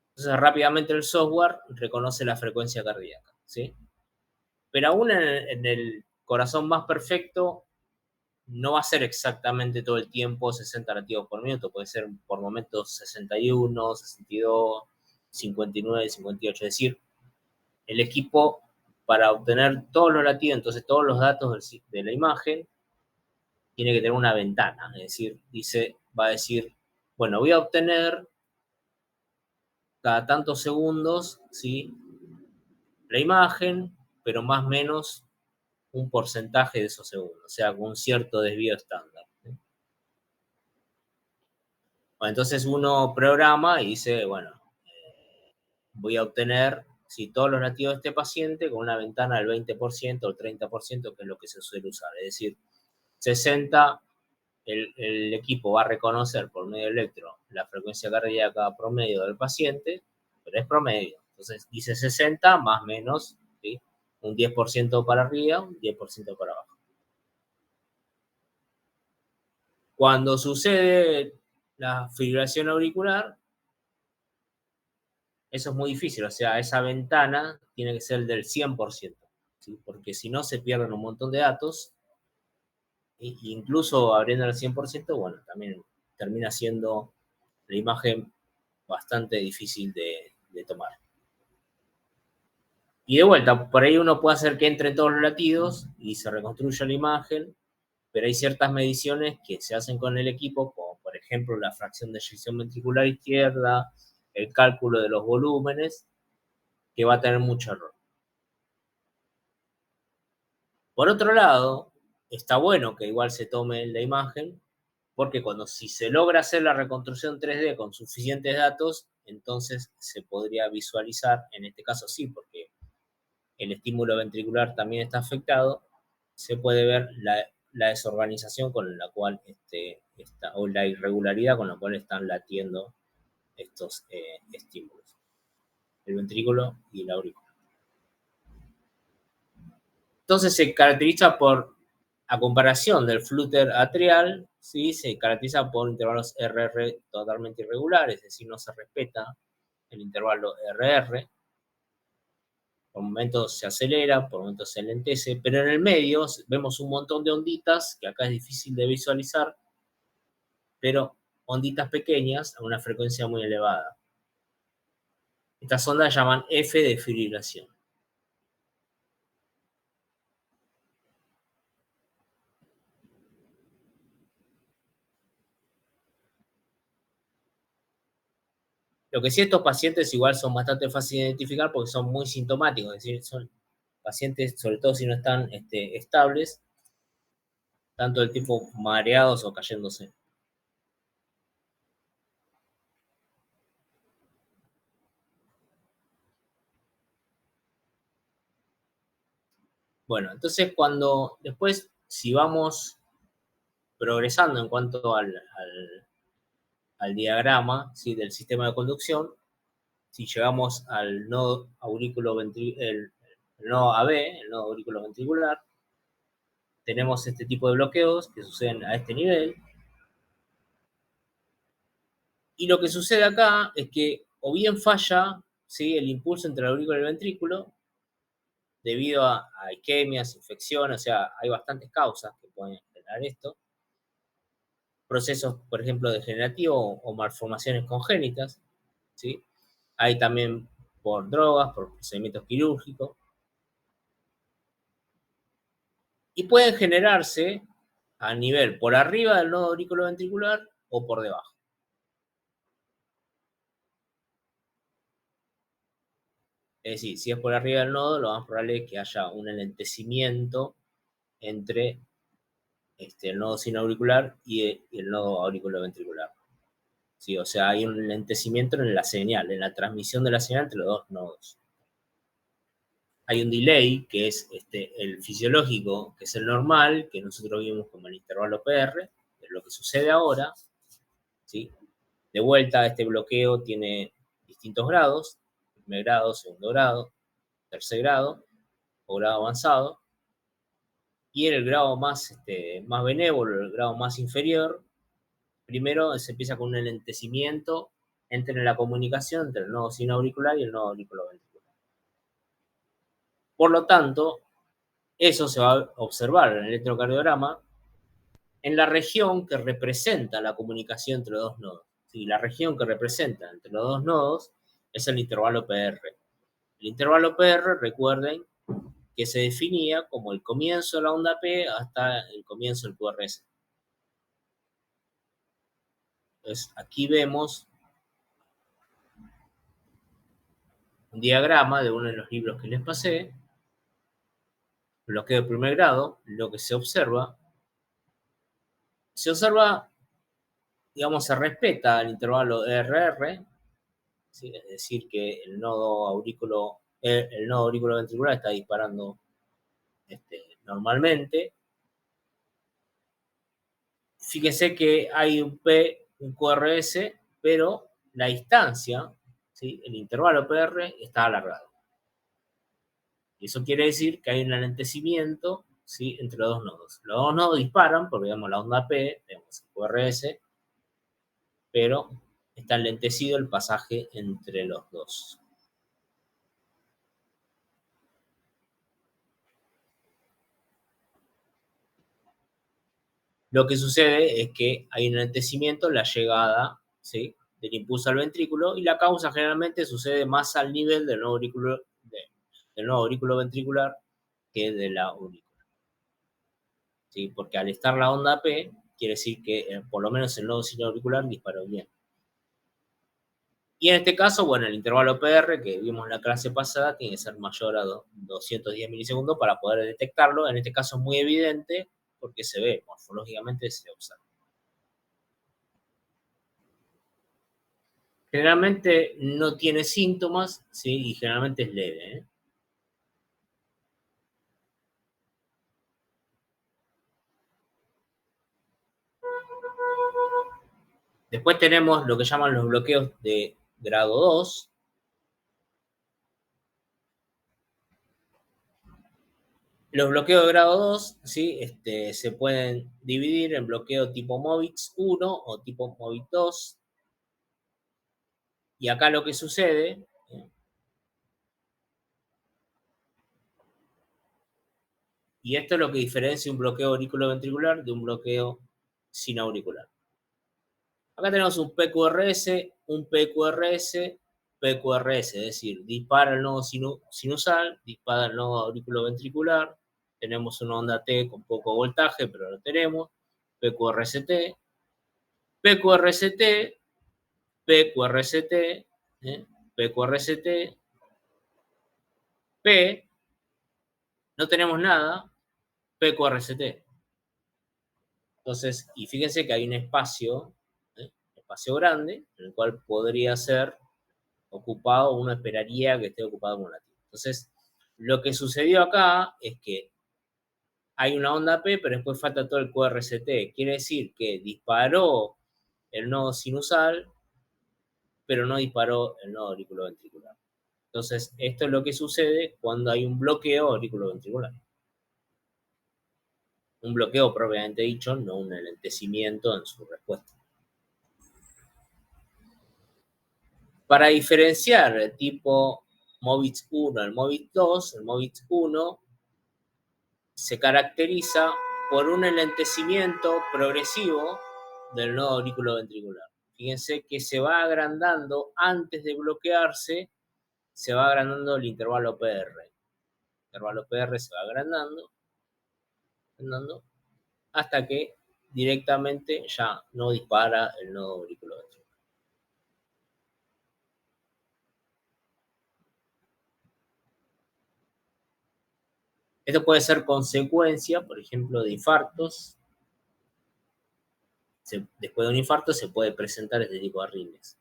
Entonces rápidamente el software reconoce la frecuencia cardíaca, ¿sí? Pero aún en el corazón más perfecto, no va a ser exactamente todo el tiempo 60 latidos por minuto, puede ser por momentos 61, 62, 59, 58. Es decir, el equipo para obtener todos los latidos, entonces todos los datos de la imagen, tiene que tener una ventana. Es decir, va a decir, bueno, voy a obtener cada tantos segundos, ¿sí? La imagen, pero más o menos un porcentaje de esos segundos, o sea, con un cierto desvío estándar, ¿sí? Bueno, entonces uno programa y dice, bueno, voy a obtener todos los latidos de este paciente con una ventana del 20% o el 30%, que es lo que se suele usar. Es decir, 60, el equipo va a reconocer por medio del electro la frecuencia cardíaca promedio del paciente, pero es promedio. Entonces dice 60 más o menos, ¿sí? Un 10% para arriba, un 10% para abajo. Cuando sucede la fibrilación auricular, eso es muy difícil, o sea, esa ventana tiene que ser del 100%, ¿sí? Porque si no se pierden un montón de datos, e incluso abriendo al 100%, bueno, también termina siendo la imagen bastante difícil de tomar. Y de vuelta, por ahí uno puede hacer que entre todos los latidos y se reconstruya la imagen, pero hay ciertas mediciones que se hacen con el equipo, como por ejemplo la fracción de eyección ventricular izquierda, el cálculo de los volúmenes, que va a tener mucho error. Por otro lado, está bueno que igual se tome la imagen, porque si se logra hacer la reconstrucción 3D con suficientes datos, entonces se podría visualizar, en este caso sí, porque el estímulo ventricular también está afectado, se puede ver la desorganización con la cual o la irregularidad con la cual están latiendo estos estímulos, el ventrículo y la aurícula. Entonces se caracteriza por, a comparación del flúter atrial, ¿sí? Se caracteriza por intervalos RR totalmente irregulares, es decir, no se respeta el intervalo RR. Por momentos se acelera, por momentos se lentece, pero en el medio vemos un montón de onditas, que acá es difícil de visualizar, pero onditas pequeñas a una frecuencia muy elevada. Estas ondas llaman F de fibrilación. Lo que sí, estos pacientes igual son bastante fáciles de identificar porque son muy sintomáticos, es decir, son pacientes, sobre todo si no están estables, tanto del tipo mareados o cayéndose. Bueno, entonces después, si vamos progresando en cuanto al diagrama, ¿sí? Del sistema de conducción, si llegamos al nodo el nodo AB, el nodo aurículo ventricular, tenemos este tipo de bloqueos que suceden a este nivel. Y lo que sucede acá es que o bien falla, ¿sí? El impulso entre el aurículo y el ventrículo, debido a isquemias, infecciones, o sea, hay bastantes causas que pueden generar esto. Procesos, por ejemplo, degenerativos o malformaciones congénitas, ¿sí? Hay también por drogas, por procedimientos quirúrgicos. Y pueden generarse a nivel por arriba del nodo auriculoventricular o por debajo. Es decir, si es por arriba del nodo, lo más probable es que haya un enlentecimiento entre el nodo sinoauricular y el nodo auriculoventricular. Sí, o sea, hay un enlentecimiento en la señal, en la transmisión de la señal entre los dos nodos. Hay un delay, que es el fisiológico, que es el normal, que nosotros vimos como el intervalo PR, pero lo que sucede ahora, ¿sí? De vuelta, este bloqueo tiene distintos grados, primer grado, segundo grado, tercer grado o grado avanzado, y en el grado más benévolo, el grado más inferior, primero se empieza con un enlentecimiento entre la comunicación entre el nodo sinoauricular y el nodo auriculoventricular. Por lo tanto, eso se va a observar en el electrocardiograma en la región que representa la comunicación entre los dos nodos. ¿Sí? La región que representa entre los dos nodos es el intervalo PR. El intervalo PR, recuerden, que se definía como el comienzo de la onda P hasta el comienzo del QRS. Entonces, aquí vemos un diagrama de uno de los libros que les pasé, bloqueo de primer grado, lo que se observa, digamos, se respeta el intervalo RR, ¿sí? Es decir, que el nodo auriculoventricular está disparando normalmente. Fíjese que hay un QRS, pero la distancia, ¿sí? El intervalo PR está alargado. Y eso quiere decir que hay un enlentecimiento, ¿sí? Entre los dos nodos. Los dos nodos disparan porque vemos la onda P, vemos el QRS, pero está enlentecido el pasaje entre los dos. Lo que sucede es que hay un enlentecimiento en la llegada, ¿sí?, del impulso al ventrículo, y la causa generalmente sucede más al nivel del nuevo aurículo ventricular que de la aurícula, ¿sí? Porque al estar la onda P, quiere decir que por lo menos el nodo sinoauricular disparó bien. Y en este caso, bueno, el intervalo PR que vimos en la clase pasada tiene que ser mayor a 210 milisegundos para poder detectarlo. En este caso es muy evidente porque se ve, morfológicamente se observa. Generalmente no tiene síntomas, ¿sí? Y generalmente es leve, ¿eh? Después tenemos lo que llaman los bloqueos de grado 2. Los bloqueos de grado 2, ¿sí? Se pueden dividir en bloqueo tipo MOVIX 1 o tipo MOVIX 2. Y acá lo que sucede, y esto es lo que diferencia un bloqueo auriculoventricular de un bloqueo sinauricular. Acá tenemos un PQRS, un PQRS, PQRS, es decir, dispara el nodo sinusal, dispara el nodo auriculoventricular, tenemos una onda T con poco voltaje, pero lo tenemos, PQRST, PQRST, PQRST, PQRST, P, no tenemos nada, PQRST. Entonces, y fíjense que hay un espacio grande, en el cual podría ser ocupado, uno esperaría que esté ocupado con un latido. Entonces, lo que sucedió acá es que hay una onda P, pero después falta todo el QRST. Quiere decir que disparó el nodo sinusal, pero no disparó el nodo auriculoventricular. Entonces, esto es lo que sucede cuando hay un bloqueo auriculoventricular. Un bloqueo propiamente dicho, no un enlentecimiento en su respuesta. Para diferenciar el tipo MOVIX 1 al MOVIX 2, el MOVIX 1 se caracteriza por un enlentecimiento progresivo del nodo auriculoventricular. Fíjense que se va agrandando antes de bloquearse, se va agrandando el intervalo PR. El intervalo PR se va agrandando hasta que directamente ya no dispara el nodo auriculoventricular. Esto puede ser consecuencia, por ejemplo, de infartos. Después de un infarto se puede presentar este tipo de arritmias.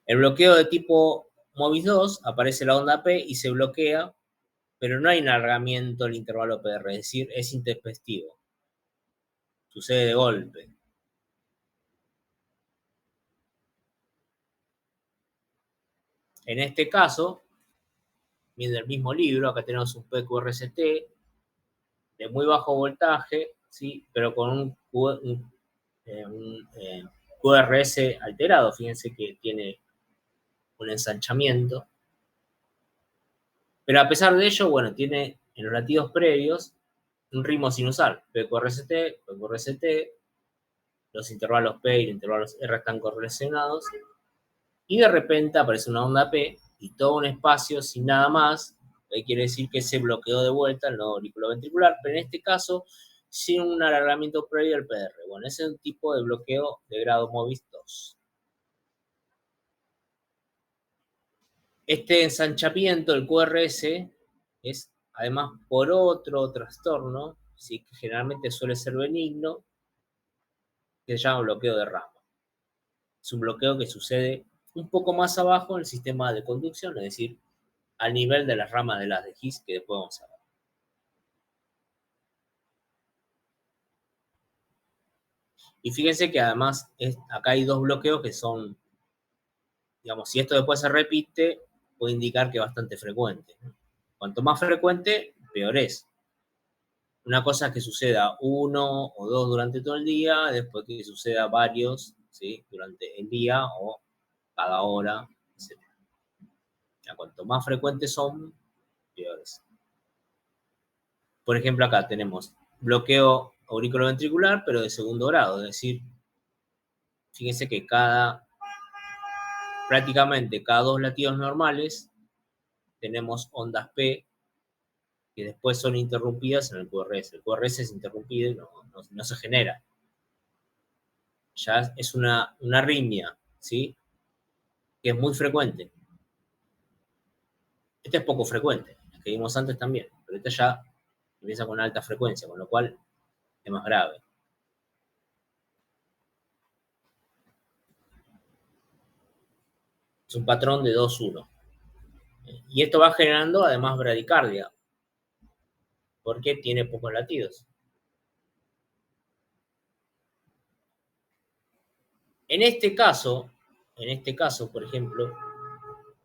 El bloqueo de tipo MOVIX 2 aparece la onda P y se bloquea, pero no hay un alargamiento del intervalo PR, es decir, es intempestivo. Sucede de golpe. En este caso, viene del mismo libro, acá tenemos un PQRST de muy bajo voltaje, ¿sí?, pero con un QRS alterado. Fíjense que tiene un ensanchamiento. Pero a pesar de ello, bueno, tiene en los latidos previos un ritmo sinusal. PQRST, PQRST, los intervalos P y los intervalos R están correlacionados. Y de repente aparece una onda P y todo un espacio sin nada más, que quiere decir que se bloqueó de vuelta el nodo auriculoventricular, pero en este caso sin un alargamiento previo al PR. Bueno, ese es un tipo de bloqueo de grado MOVIX 2. Este ensanchamiento del QRS es además por otro trastorno, ¿sí?, que generalmente suele ser benigno, que se llama bloqueo de rama. Es un bloqueo que sucede un poco más abajo en el sistema de conducción, es decir, al nivel de las ramas de las de His, que después vamos a ver. Y fíjense que además acá hay dos bloqueos que son digamos, si esto después se repite, puede indicar que es bastante frecuente. Cuanto más frecuente, peor es. Una cosa es que suceda 1 o 2 durante todo el día, después que suceda varios, ¿sí? Durante el día o cada hora, etc. Ya, cuanto más frecuentes son, peores. Por ejemplo, acá tenemos bloqueo auriculoventricular, pero de segundo grado, es decir, fíjense que prácticamente cada 2 latidos normales tenemos ondas P que después son interrumpidas en el QRS. El QRS es interrumpido y no se genera. Ya es una arritmia, ¿sí? Que es muy frecuente. Este es poco frecuente, el que vimos antes también, pero este ya empieza con alta frecuencia, con lo cual es más grave. Es un patrón de 2-1. Y esto va generando además bradicardia, porque tiene pocos latidos. En este caso, por ejemplo,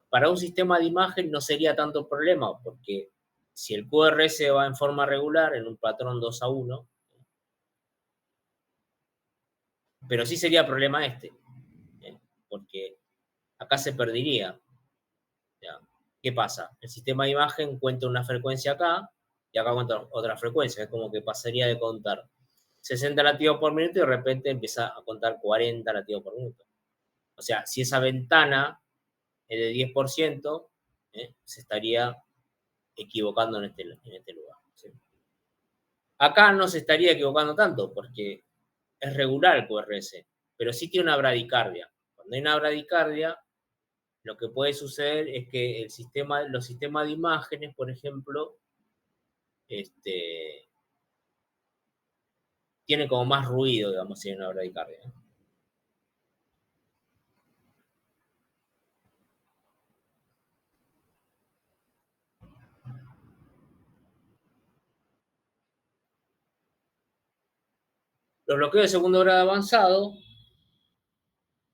para un sistema de imagen no sería tanto problema, porque si el QRS va en forma regular, en un patrón 2-1, pero sí sería problema este, porque acá se perdería. ¿Qué pasa? El sistema de imagen cuenta una frecuencia acá, y acá cuenta otra frecuencia, es como que pasaría de contar 60 latidos por minuto y de repente empieza a contar 40 latidos por minuto. O sea, si esa ventana es de 10%, se estaría equivocando en este lugar. ¿Sí? Acá no se estaría equivocando tanto porque es regular el QRS, pero sí tiene una bradicardia. Cuando hay una bradicardia, lo que puede suceder es que los sistemas de imágenes, por ejemplo, tienen como más ruido, digamos, si hay una bradicardia. Los bloqueos de segundo grado avanzado,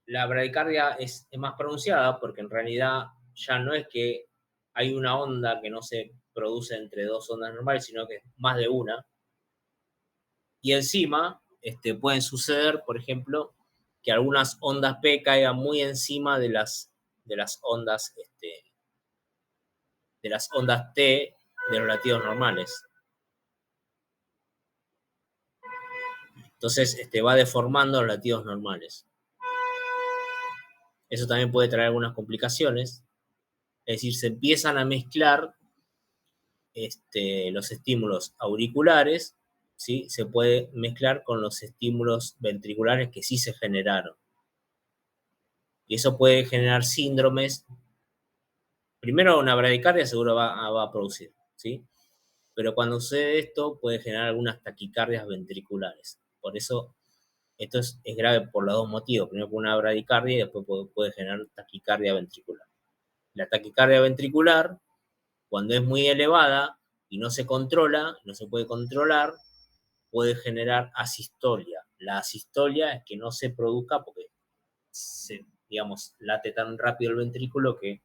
la bradicardia es más pronunciada porque en realidad ya no es que hay una onda que no se produce entre dos ondas normales, sino que es más de una. Y encima pueden suceder, por ejemplo, que algunas ondas P caigan muy encima de las ondas T de los latidos normales. Entonces va deformando los latidos normales. Eso también puede traer algunas complicaciones. Es decir, se empiezan a mezclar los estímulos auriculares, ¿sí? Se puede mezclar con los estímulos ventriculares que sí se generaron. Y eso puede generar síndromes. Primero, una bradicardia seguro va a producir, ¿sí? Pero cuando sucede esto, puede generar algunas taquicardias ventriculares. Por eso, esto es grave por los dos motivos. Primero, por una bradicardia y después puede generar taquicardia ventricular. La taquicardia ventricular, cuando es muy elevada y no se controla, no se puede controlar, puede generar asistolia. La asistolia es que no se produzca porque digamos, late tan rápido el ventrículo que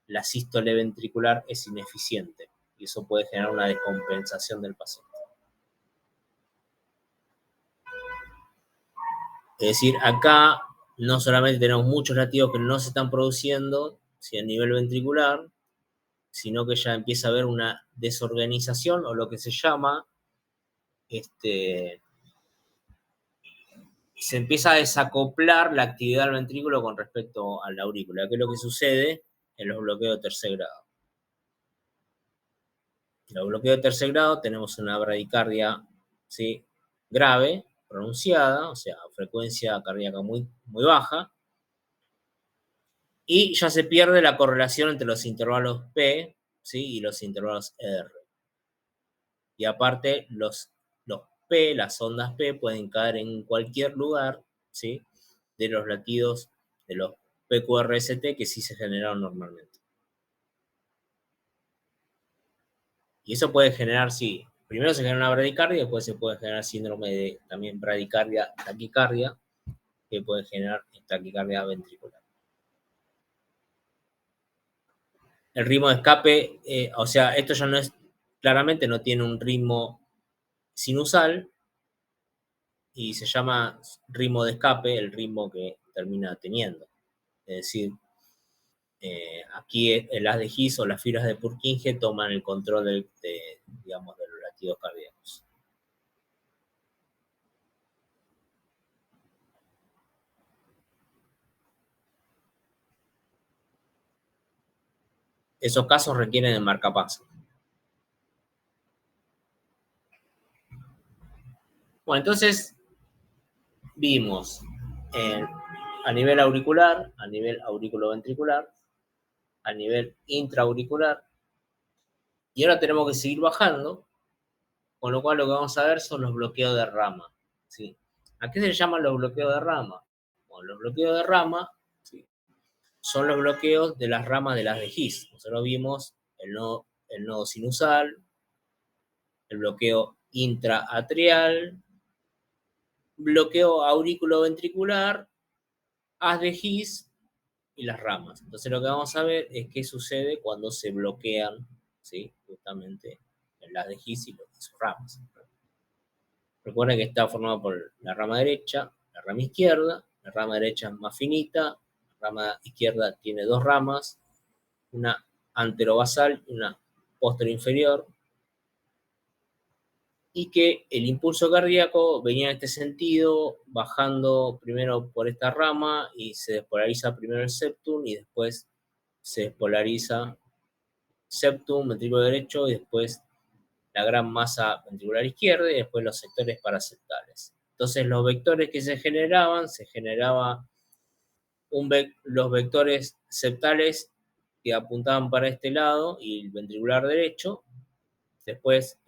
la sístole ventricular es ineficiente y eso puede generar una descompensación del paciente. Es decir, acá no solamente tenemos muchos latidos que no se están produciendo, si a nivel ventricular, sino que ya empieza a haber una desorganización o lo que se llama se empieza a desacoplar la actividad del ventrículo con respecto a la aurícula, que es lo que sucede en los bloqueos de tercer grado. En los bloqueos de tercer grado tenemos una bradicardia, ¿sí?, grave, pronunciada, o sea, frecuencia cardíaca muy, muy baja, y ya se pierde la correlación entre los intervalos P, ¿sí?, y los intervalos R. Y aparte, los P, las ondas P, pueden caer en cualquier lugar, ¿sí?, de los latidos de los PQRST que sí se generaron normalmente. Y eso puede generar, sí, primero se genera una bradicardia y después se puede generar síndrome de también bradicardia, taquicardia, que puede generar taquicardia ventricular. el ritmo de escape, o sea, esto ya no es, claramente no tiene un ritmo sinusal y se llama ritmo de escape el ritmo que termina teniendo. Es decir, aquí el haz de His o las fibras de Purkinje toman el control digamos, de los latidos cardíacos. Esos casos requieren el marcapaso. Bueno, entonces vimos a nivel auricular, a nivel auriculoventricular, a nivel intraauricular, y ahora tenemos que seguir bajando, con lo cual lo que vamos a ver son los bloqueos de rama. ¿Sí? ¿A qué se llaman los bloqueos de rama? Bueno, los bloqueos de rama, ¿sí?, son los bloqueos de las ramas de las de His. Nosotros vimos el nodo sinusal, el bloqueo intraatrial, bloqueo auriculoventricular, haz de His y las ramas. Entonces lo que vamos a ver es qué sucede cuando se bloquean, ¿sí?, justamente el haz de His y sus ramas. Recuerda que está formado por la rama derecha, la rama izquierda. La rama derecha es más finita, la rama izquierda tiene dos ramas, una anterobasal y una posterior-inferior, y que el impulso cardíaco venía en este sentido, bajando primero por esta rama y se despolariza primero el septum y después se despolariza septum, ventrículo derecho y después la gran masa ventricular izquierda y después los sectores paraseptales. Entonces los vectores que se generaba los vectores septales que apuntaban para este lado y el ventricular derecho, después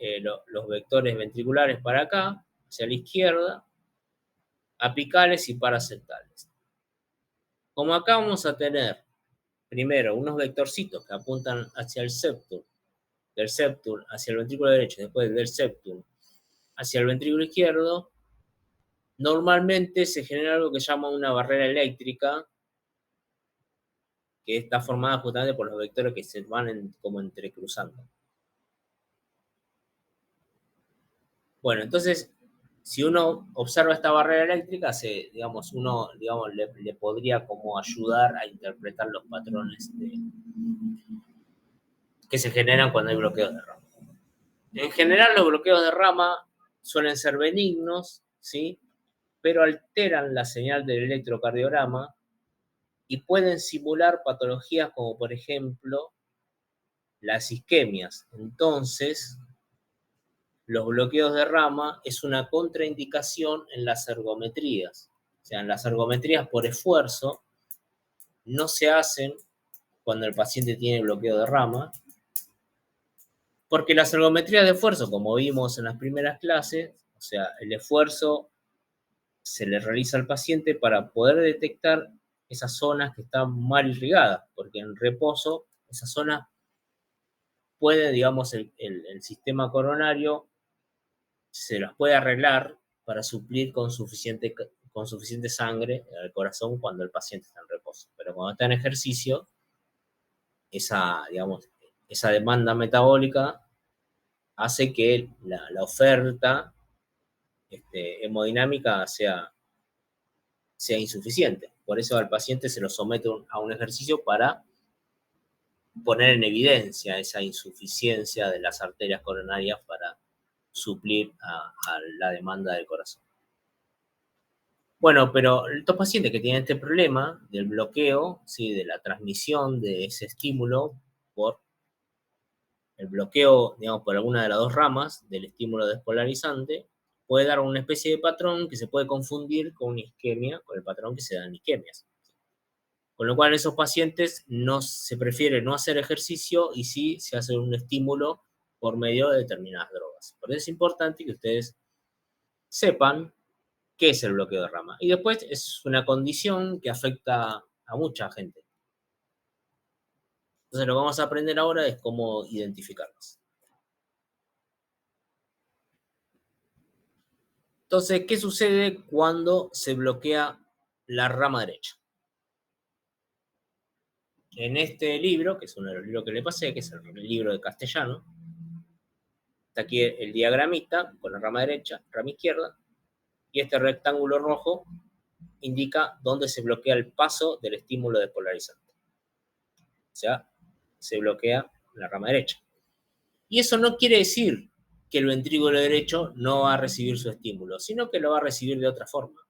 los vectores ventriculares para acá, hacia la izquierda, apicales y paraseptales. Como acá vamos a tener primero unos vectorcitos que apuntan hacia el septum, del septum hacia el ventrículo derecho, después del septum hacia el ventrículo izquierdo, normalmente se genera algo que se llama una barrera eléctrica, que está formada justamente por los vectores que se van como entrecruzando. Bueno, entonces, si uno observa esta barrera eléctrica, uno le podría como ayudar a interpretar los patrones que se generan cuando hay bloqueos de rama. En general, los bloqueos de rama suelen ser benignos, ¿sí?, pero alteran la señal del electrocardiograma y pueden simular patologías como, por ejemplo, las isquemias. Entonces, los bloqueos de rama es una contraindicación en las ergometrías. O sea, en las ergometrías por esfuerzo no se hacen cuando el paciente tiene bloqueo de rama, porque las ergometrías de esfuerzo, como vimos en las primeras clases, o sea, el esfuerzo se le realiza al paciente para poder detectar esas zonas que están mal irrigadas, porque en reposo esas zonas puede, digamos, el sistema coronario se las puede arreglar para suplir con suficiente sangre al corazón cuando el paciente está en reposo. Pero cuando está en ejercicio, digamos, esa demanda metabólica hace que la oferta hemodinámica sea insuficiente. Por eso al paciente se lo somete a un ejercicio para poner en evidencia esa insuficiencia de las arterias coronarias para suplir a la demanda del corazón. Bueno, pero estos pacientes que tienen este problema del bloqueo, ¿sí?, de la transmisión de ese estímulo por el bloqueo, digamos, por alguna de las dos ramas del estímulo despolarizante, puede dar una especie de patrón que se puede confundir con una isquemia, con el patrón que se da en isquemias. Con lo cual, esos pacientes se prefiere no hacer ejercicio y sí se hace un estímulo por medio de determinadas drogas. Por eso es importante que ustedes sepan qué es el bloqueo de rama. Y después es una condición que afecta a mucha gente. Entonces lo que vamos a aprender ahora es cómo identificarlos. Entonces, ¿qué sucede cuando se bloquea la rama derecha? en este libro, que es uno de los libros que le pasé, que es el libro de castellano, está aquí el diagramita con la rama derecha, rama izquierda, y este rectángulo rojo indica dónde se bloquea el paso del estímulo despolarizante. O sea, se bloquea la rama derecha. Y eso no quiere decir que el ventrículo derecho no va a recibir su estímulo, sino que lo va a recibir de otra forma.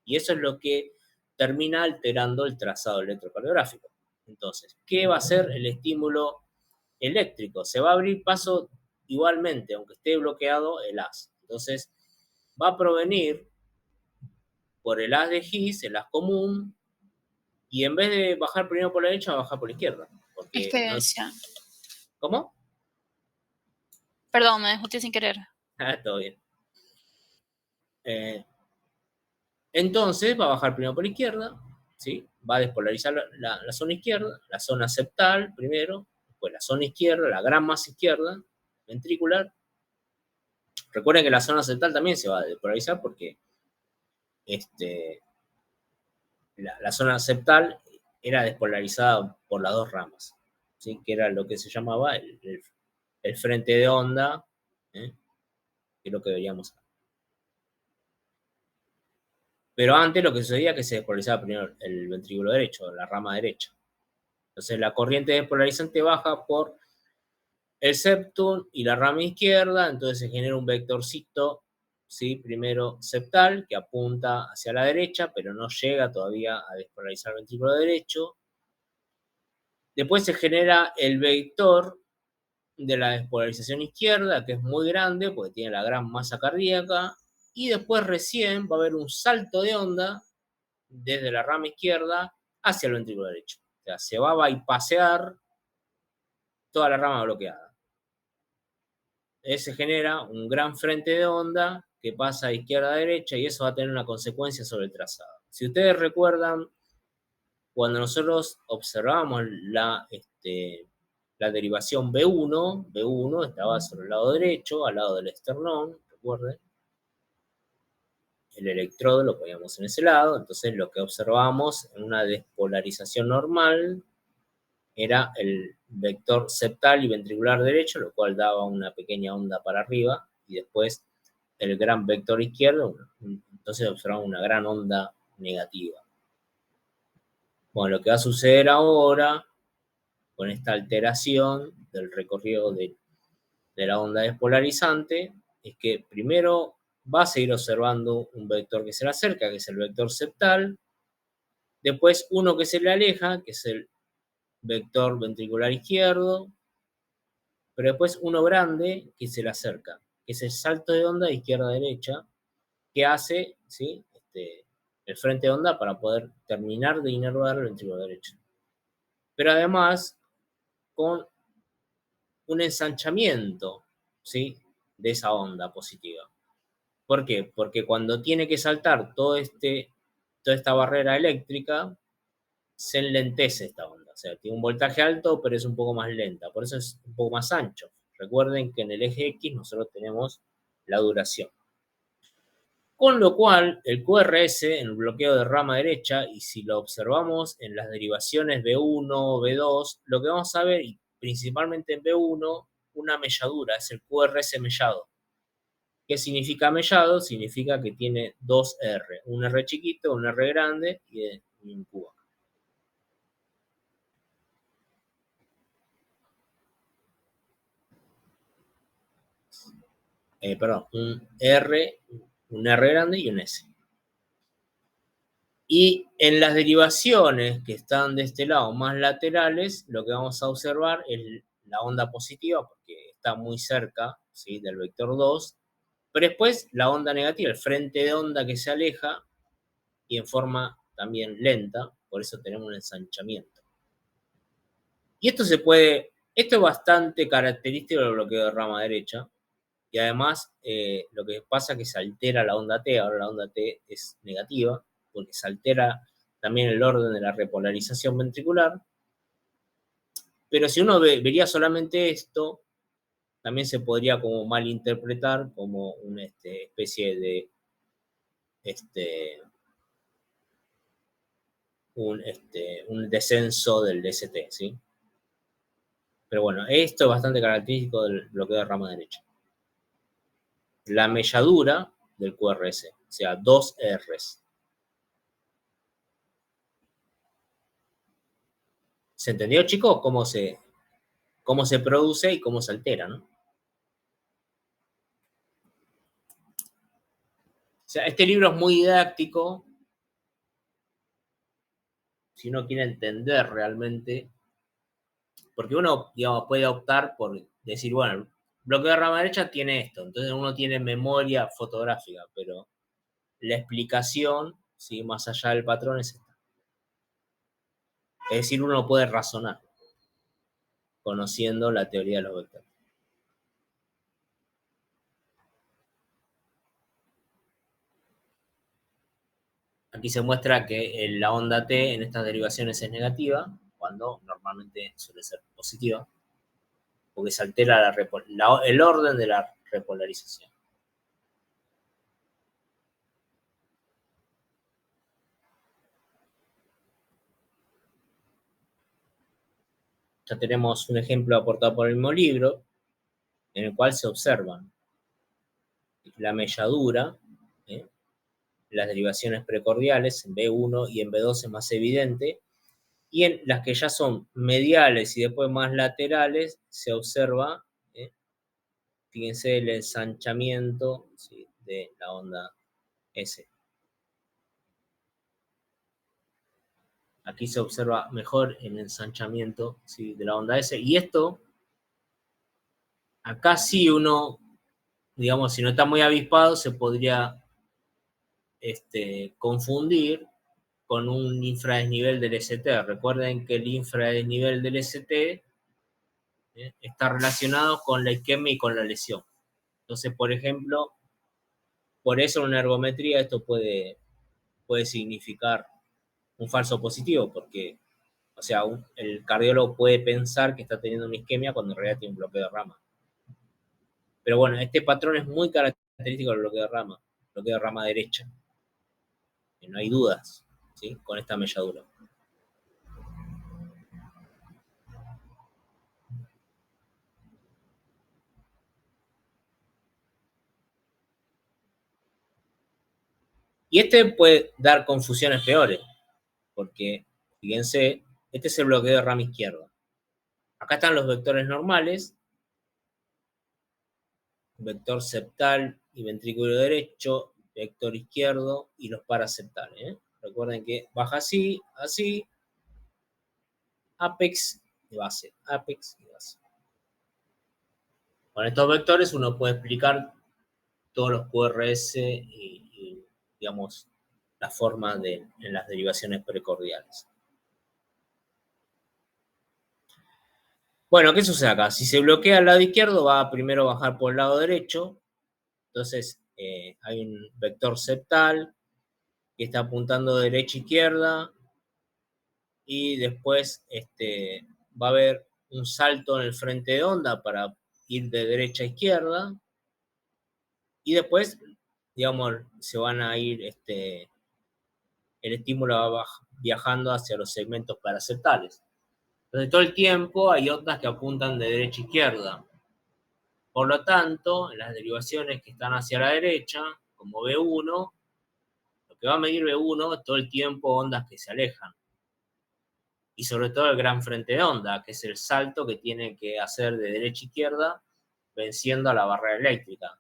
Y eso es lo que termina alterando el trazado electrocardiográfico. Entonces, ¿qué va a hacer el estímulo eléctrico? Se va a abrir paso igualmente, aunque esté bloqueado el haz. Entonces, va a provenir por el haz de His, el haz común, y en vez de bajar primero por la derecha, va a bajar por la izquierda. Porque
Experiencia.
¿Cómo?
Perdón, me discutí sin querer.
Todo bien. Entonces va a bajar primero por la izquierda, ¿sí? Va a despolarizar la zona izquierda, la zona septal primero, después la zona izquierda, la gran masa izquierda, ventricular. Recuerden que la zona septal también se va a despolarizar porque la zona septal era despolarizada por las dos ramas, ¿sí? Que era lo que se llamaba el frente de onda, ¿eh? Que es lo que veíamos acá. Pero antes lo que sucedía es que se despolarizaba primero el ventrículo derecho, la rama derecha. Entonces la corriente despolarizante baja por el septum y la rama izquierda, entonces se genera un vectorcito, ¿sí? Primero septal, que apunta hacia la derecha, pero no llega todavía a despolarizar el ventrículo derecho. Después se genera el vector de la despolarización izquierda, que es muy grande, porque tiene la gran masa cardíaca, y después recién va a haber un salto de onda desde la rama izquierda hacia el ventrículo derecho. O sea, se va a bypassear toda la rama bloqueada. Se genera un gran frente de onda que pasa de izquierda a derecha y eso va a tener una consecuencia sobre el trazado. Si ustedes recuerdan, cuando nosotros observamos la derivación B1 estaba sobre el lado derecho, al lado del esternón, recuerden. El electrodo lo poníamos en ese lado, entonces lo que observamos en una despolarización normal era el vector septal y ventricular derecho, lo cual daba una pequeña onda para arriba, y después el gran vector izquierdo, entonces observamos una gran onda negativa. Bueno, lo que va a suceder ahora, con esta alteración del recorrido de la onda despolarizante, es que primero va a seguir observando un vector que se le acerca, que es el vector septal, después uno que se le aleja, que es el vector ventricular izquierdo, pero después uno grande que se le acerca, que es el salto de onda de izquierda a derecha, que hace, ¿sí? El frente de onda para poder terminar de inervar el ventrículo derecho. Pero además, con un ensanchamiento, ¿sí? De esa onda positiva. ¿Por qué? Porque cuando tiene que saltar toda esta barrera eléctrica, se enlentece esta onda. O sea, tiene un voltaje alto, pero es un poco más lenta. Por eso es un poco más ancho. Recuerden que en el eje X nosotros tenemos la duración. Con lo cual, el QRS en el bloqueo de rama derecha, y si lo observamos en las derivaciones B1, B2, lo que vamos a ver, y principalmente en B1, una melladura, es el QRS mellado. ¿Qué significa mellado? Significa que tiene dos R, un R chiquito, un R grande y un Q. Perdón, un R grande y un S. Y en las derivaciones que están de este lado más laterales, lo que vamos a observar es la onda positiva, porque está muy cerca, ¿sí? Del vector 2, pero después la onda negativa, el frente de onda que se aleja y en forma también lenta, por eso tenemos un ensanchamiento. Y esto es bastante característico del bloqueo de rama derecha, y además lo que pasa es que se altera la onda T, ahora la onda T es negativa, porque se altera también el orden de la repolarización ventricular, pero si uno vería solamente esto, también se podría como malinterpretar como una especie de un descenso del DST, ¿sí? Pero bueno, esto es bastante característico del bloqueo de rama derecha. La melladura del QRS, o sea, 2 Rs. ¿Se entendió, chicos, cómo se produce y cómo se altera, ¿no? O sea, este libro es muy didáctico si uno quiere entender realmente, porque uno, digamos, puede optar por decir, bueno, el bloqueo de rama derecha tiene esto, entonces uno tiene memoria fotográfica, pero la explicación, ¿sí?, más allá del patrón es esta. Es decir, uno puede razonar conociendo la teoría de los vectores. Aquí se muestra que la onda T en estas derivaciones es negativa, cuando normalmente suele ser positiva, porque se altera el orden de la repolarización. Ya tenemos un ejemplo aportado por el mismo libro, en el cual se observan la melladura, ¿eh?, las derivaciones precordiales en B1 y en B2 es más evidente, y en las que ya son mediales y después más laterales se observa, fíjense, el ensanchamiento, ¿sí?, de la onda S. Aquí se observa mejor el ensanchamiento, ¿sí?, de la onda S. Y esto, acá sí uno, digamos, si no está muy avispado, se podría confundir con un infradesnivel del ST. Recuerden que el infradesnivel del ST está relacionado con la isquemia y con la lesión. Entonces, por ejemplo, por eso en una ergometría esto puede significar un falso positivo, porque, o sea, el cardiólogo puede pensar que está teniendo una isquemia cuando en realidad tiene un bloqueo de rama. Pero bueno, este patrón es muy característico del bloqueo de rama derecha. Y no hay dudas, ¿sí?, con esta melladura. Y puede dar confusiones peores, porque, fíjense, este es el bloqueo de rama izquierda. Acá están los vectores normales, vector septal y ventrículo derecho, vector izquierdo y los paraseptales, ¿eh? Recuerden que baja así, así, apex y base, apex y base. Con estos vectores uno puede explicar todos los QRS y digamos, la forma en las derivaciones precordiales. Bueno, ¿qué sucede acá? Si se bloquea al lado izquierdo, va a primero bajar por el lado derecho. Entonces, hay un vector septal que está apuntando de derecha a izquierda. Y después va a haber un salto en el frente de onda para ir de derecha a izquierda. Y después, digamos, se van a ir, el estímulo va viajando hacia los segmentos paraseptales. Entonces, todo el tiempo hay ondas que apuntan de derecha a izquierda. Por lo tanto, en las derivaciones que están hacia la derecha, como B1, lo que va a medir B1 es todo el tiempo ondas que se alejan. Y sobre todo el gran frente de onda, que es el salto que tiene que hacer de derecha a izquierda, venciendo a la barrera eléctrica.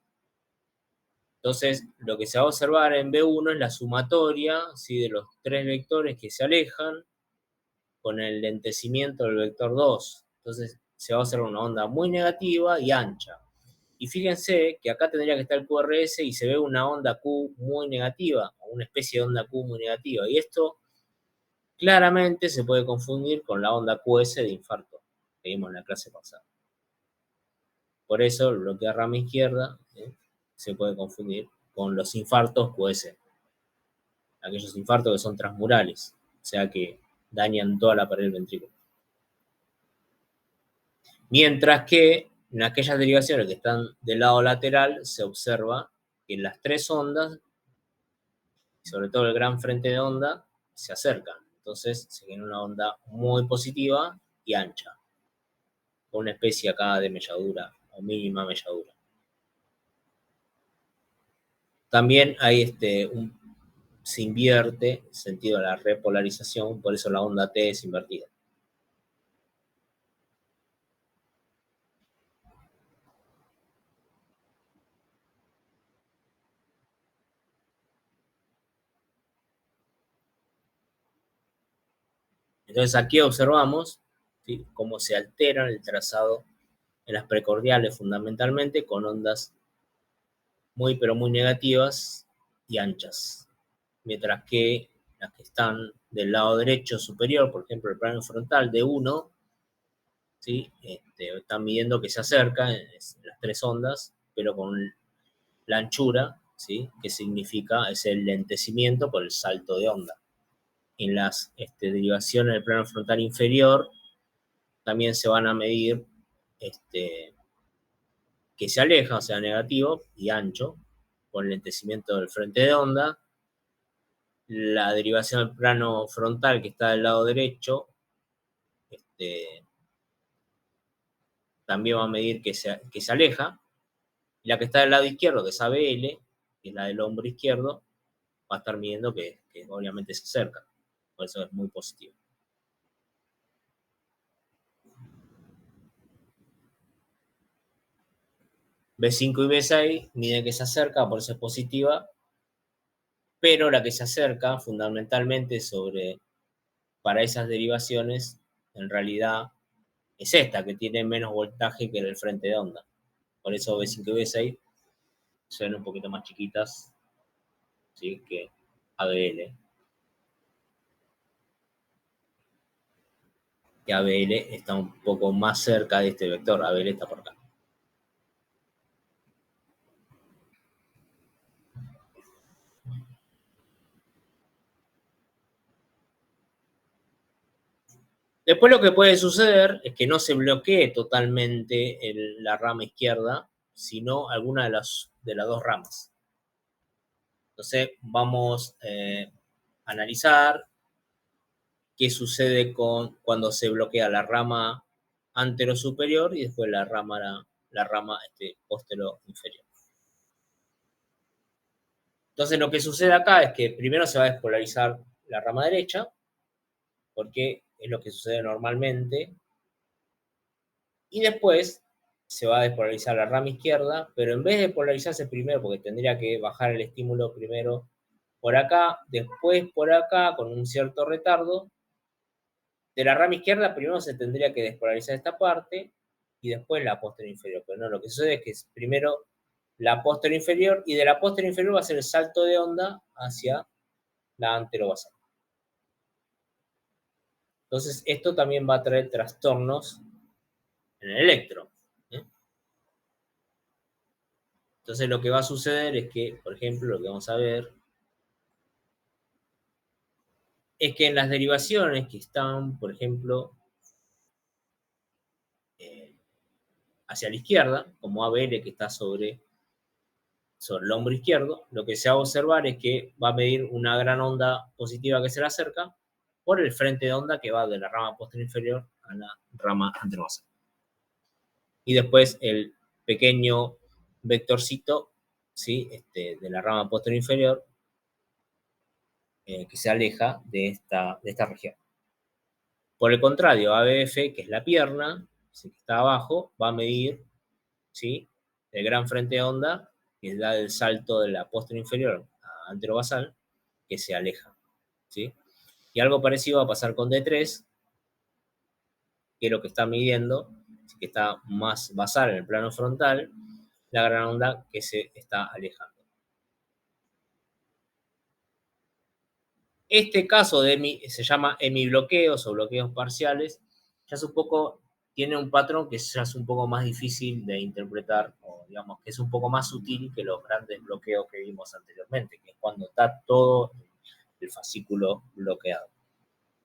Entonces, lo que se va a observar en B1 es la sumatoria, ¿sí?, de los tres vectores que se alejan con el lentecimiento del vector 2. Entonces, se va a observar una onda muy negativa y ancha. Y fíjense que acá tendría que estar el QRS y se ve una onda Q muy negativa, o una especie de onda Q muy negativa. Y esto claramente se puede confundir con la onda QS de infarto que vimos en la clase pasada. Por eso el bloqueo de rama izquierda se puede confundir con los infartos QS. Aquellos infartos que son transmurales, o sea que dañan toda la pared del ventrículo. Mientras que en aquellas derivaciones que están del lado lateral se observa que las tres ondas, sobre todo el gran frente de onda, se acercan. Entonces se genera una onda muy positiva y ancha, con una especie acá de melladura o mínima melladura. También hay se invierte el sentido de la repolarización, por eso la onda T es invertida. Entonces aquí observamos, ¿sí?, cómo se altera el trazado en las precordiales fundamentalmente con ondas muy pero muy negativas y anchas, mientras que las que están del lado derecho superior, por ejemplo el plano frontal de 1, ¿sí?, están midiendo que se acerca las tres ondas, pero con la anchura, ¿sí?, que significa es el lentecimiento por el salto de onda. En las derivaciones del plano frontal inferior también se van a medir que se aleja, o sea, negativo y ancho, con el lentecimiento del frente de onda. La derivación del plano frontal que está del lado derecho también va a medir que se aleja. Y la que está del lado izquierdo, que es ABL, que es la del hombro izquierdo, va a estar midiendo que obviamente se acerca. Por eso es muy positivo. B5 y B6 miden que se acerca, por eso es positiva, pero la que se acerca fundamentalmente para esas derivaciones, en realidad es esta, que tiene menos voltaje que el frente de onda. Por eso B5 y B6 son un poquito más chiquitas, ¿sí?, que ABL. Que ABL está un poco más cerca de este vector, ABL está por acá. Después lo que puede suceder es que no se bloquee totalmente la rama izquierda, sino alguna de las dos ramas. Entonces vamos a analizar qué sucede cuando se bloquea la rama antero-superior y después la rama postero-inferior. Entonces lo que sucede acá es que primero se va a despolarizar la rama derecha, porque es lo que sucede normalmente, y después se va a despolarizar la rama izquierda, pero en vez de polarizarse primero, porque tendría que bajar el estímulo primero por acá, después por acá, con un cierto retardo, de la rama izquierda primero se tendría que despolarizar esta parte y después la posterior inferior, pero no, lo que sucede es que es primero la posterior inferior y de la posterior inferior va a ser el salto de onda hacia la anterobasal. Entonces, esto también va a traer trastornos en el electro. Entonces, lo que va a suceder es que, por ejemplo, lo que vamos a ver es que en las derivaciones que están, por ejemplo, hacia la izquierda, como ABL que está sobre el hombro izquierdo, lo que se va a observar es que va a medir una gran onda positiva que se le acerca por el frente de onda que va de la rama posterior inferior a la rama anterobasal. Y después el pequeño vectorcito, ¿sí?, de la rama posterior inferior que se aleja de esta región. Por el contrario, ABF, que es la pierna, ¿sí?, que está abajo, va a medir, ¿sí?, el gran frente de onda que da el salto de la posterior inferior a anterobasal, que se aleja, ¿sí? Y algo parecido va a pasar con D3, que es lo que está midiendo, que está más basal en el plano frontal, la gran onda que se está alejando. Este caso se llama hemibloqueos o bloqueos parciales, ya es un poco, tiene un patrón que ya es un poco más difícil de interpretar, o digamos que es un poco más sutil que los grandes bloqueos que vimos anteriormente, que es cuando está todo el fascículo bloqueado.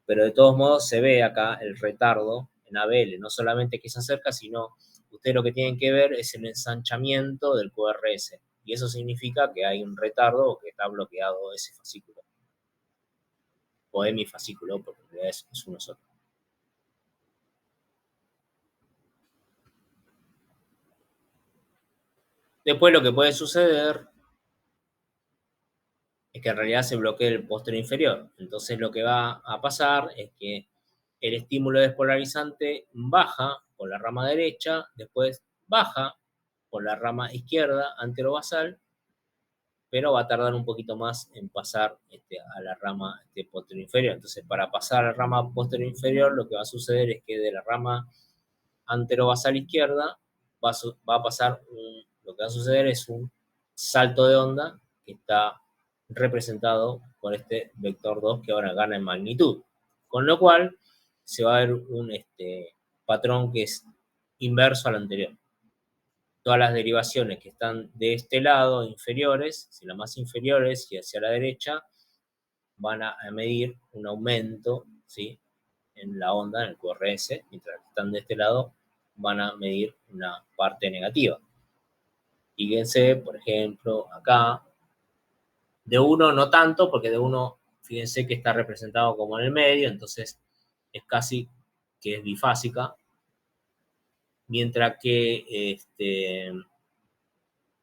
Pero de todos modos se ve acá el retardo en ABL, no solamente que se acerca, sino ustedes lo que tienen que ver es el ensanchamiento del QRS, y eso significa que hay un retardo o que está bloqueado ese fascículo. o hemifascículo, porque en realidad es uno solo. Después lo que puede suceder es que en realidad se bloquea el posterior inferior. Entonces lo que va a pasar es que el estímulo despolarizante baja por la rama derecha, después baja por la rama izquierda anterobasal, pero va a tardar un poquito más en pasar a la rama posterior inferior. Entonces, para pasar a la rama posterior inferior, lo que va a suceder es que de la rama anterobasal izquierda va a pasar, lo que va a suceder es un salto de onda que está representado por este vector 2 que ahora gana en magnitud. Con lo cual, se va a ver un patrón que es inverso al anterior. Todas las derivaciones que están de este lado, inferiores, si las más inferiores y hacia la derecha, van a medir un aumento, ¿sí?, en la onda, en el QRS, mientras que están de este lado, van a medir una parte negativa. Fíjense, por ejemplo, acá, de 1 no tanto, porque de 1, fíjense que está representado como en el medio, entonces es casi que es bifásica, mientras que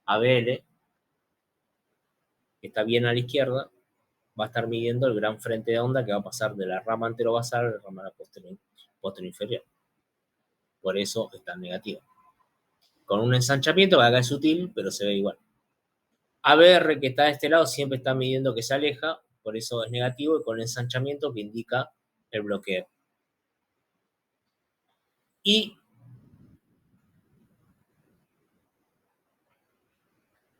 ABL, que está bien a la izquierda, va a estar midiendo el gran frente de onda que va a pasar de la rama anterobasal a la rama posterior inferior. Por eso está negativa. Con un ensanchamiento que acá es sutil, pero se ve igual. ABR, que está de este lado, siempre está midiendo que se aleja, por eso es negativo, y con el ensanchamiento que indica el bloqueo. Y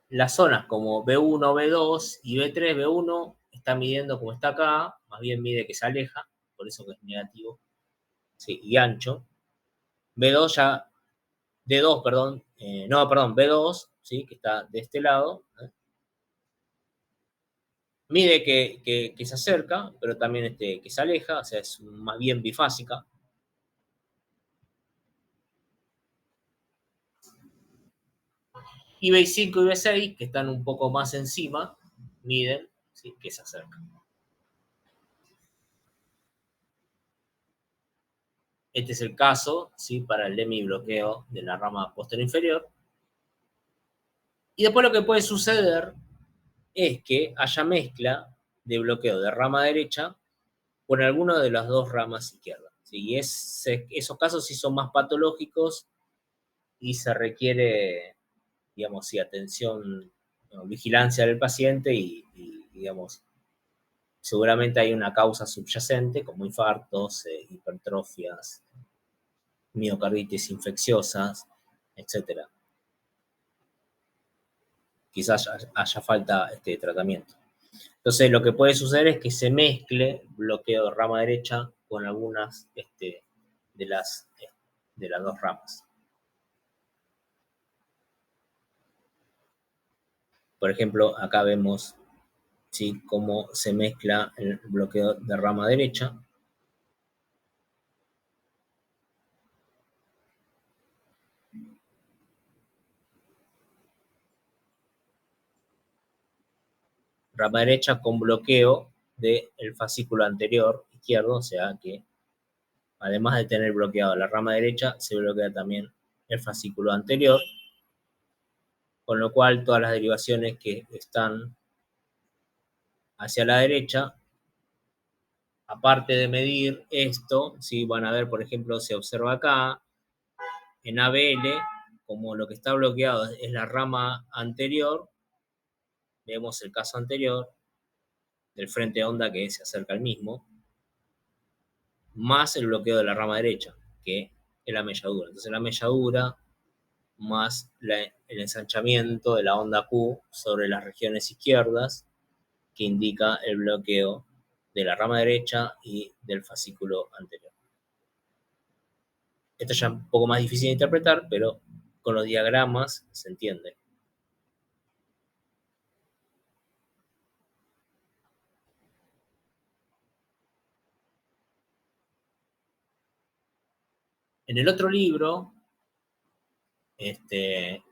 las zonas como B1, B2 y B3, B1 está midiendo como está acá, más bien mide que se aleja, por eso que es negativo, sí, y ancho. B2 ya, D2, perdón, no, perdón, B2, ¿sí?, que está de este lado, mide que se acerca, pero también que se aleja, o sea, es más bien bifásica. Y B5 y B6, que están un poco más encima, miden, ¿sí?, que se acercan. Este es el caso, ¿sí?, para el hemibloqueo de la rama posterior inferior. Y después lo que puede suceder es que haya mezcla de bloqueo de rama derecha con alguna de las dos ramas izquierdas, ¿sí? Y esos casos sí son más patológicos y se requiere, digamos, sí, atención, ¿no?, vigilancia del paciente y, digamos, seguramente hay una causa subyacente como infartos, hipertrofias, miocarditis infecciosas, etcétera. Quizás haya falta tratamiento. Entonces, lo que puede suceder es que se mezcle bloqueo de rama derecha con algunas de las dos ramas. Por ejemplo, acá vemos, ¿sí?, cómo se mezcla el bloqueo de rama derecha. Rama derecha con bloqueo del fascículo anterior izquierdo, o sea que además de tener bloqueado la rama derecha, se bloquea también el fascículo anterior, con lo cual todas las derivaciones que están hacia la derecha, aparte de medir esto, ¿sí?, van a ver, por ejemplo, se observa acá, en ABL, como lo que está bloqueado es la rama anterior, vemos el caso anterior, del frente de onda que se acerca al mismo, más el bloqueo de la rama derecha, que es la melladura. Entonces la melladura más el ensanchamiento de la onda Q sobre las regiones izquierdas, que indica el bloqueo de la rama derecha y del fascículo anterior. Esto ya es un poco más difícil de interpretar, pero con los diagramas se entiende. En el otro libro,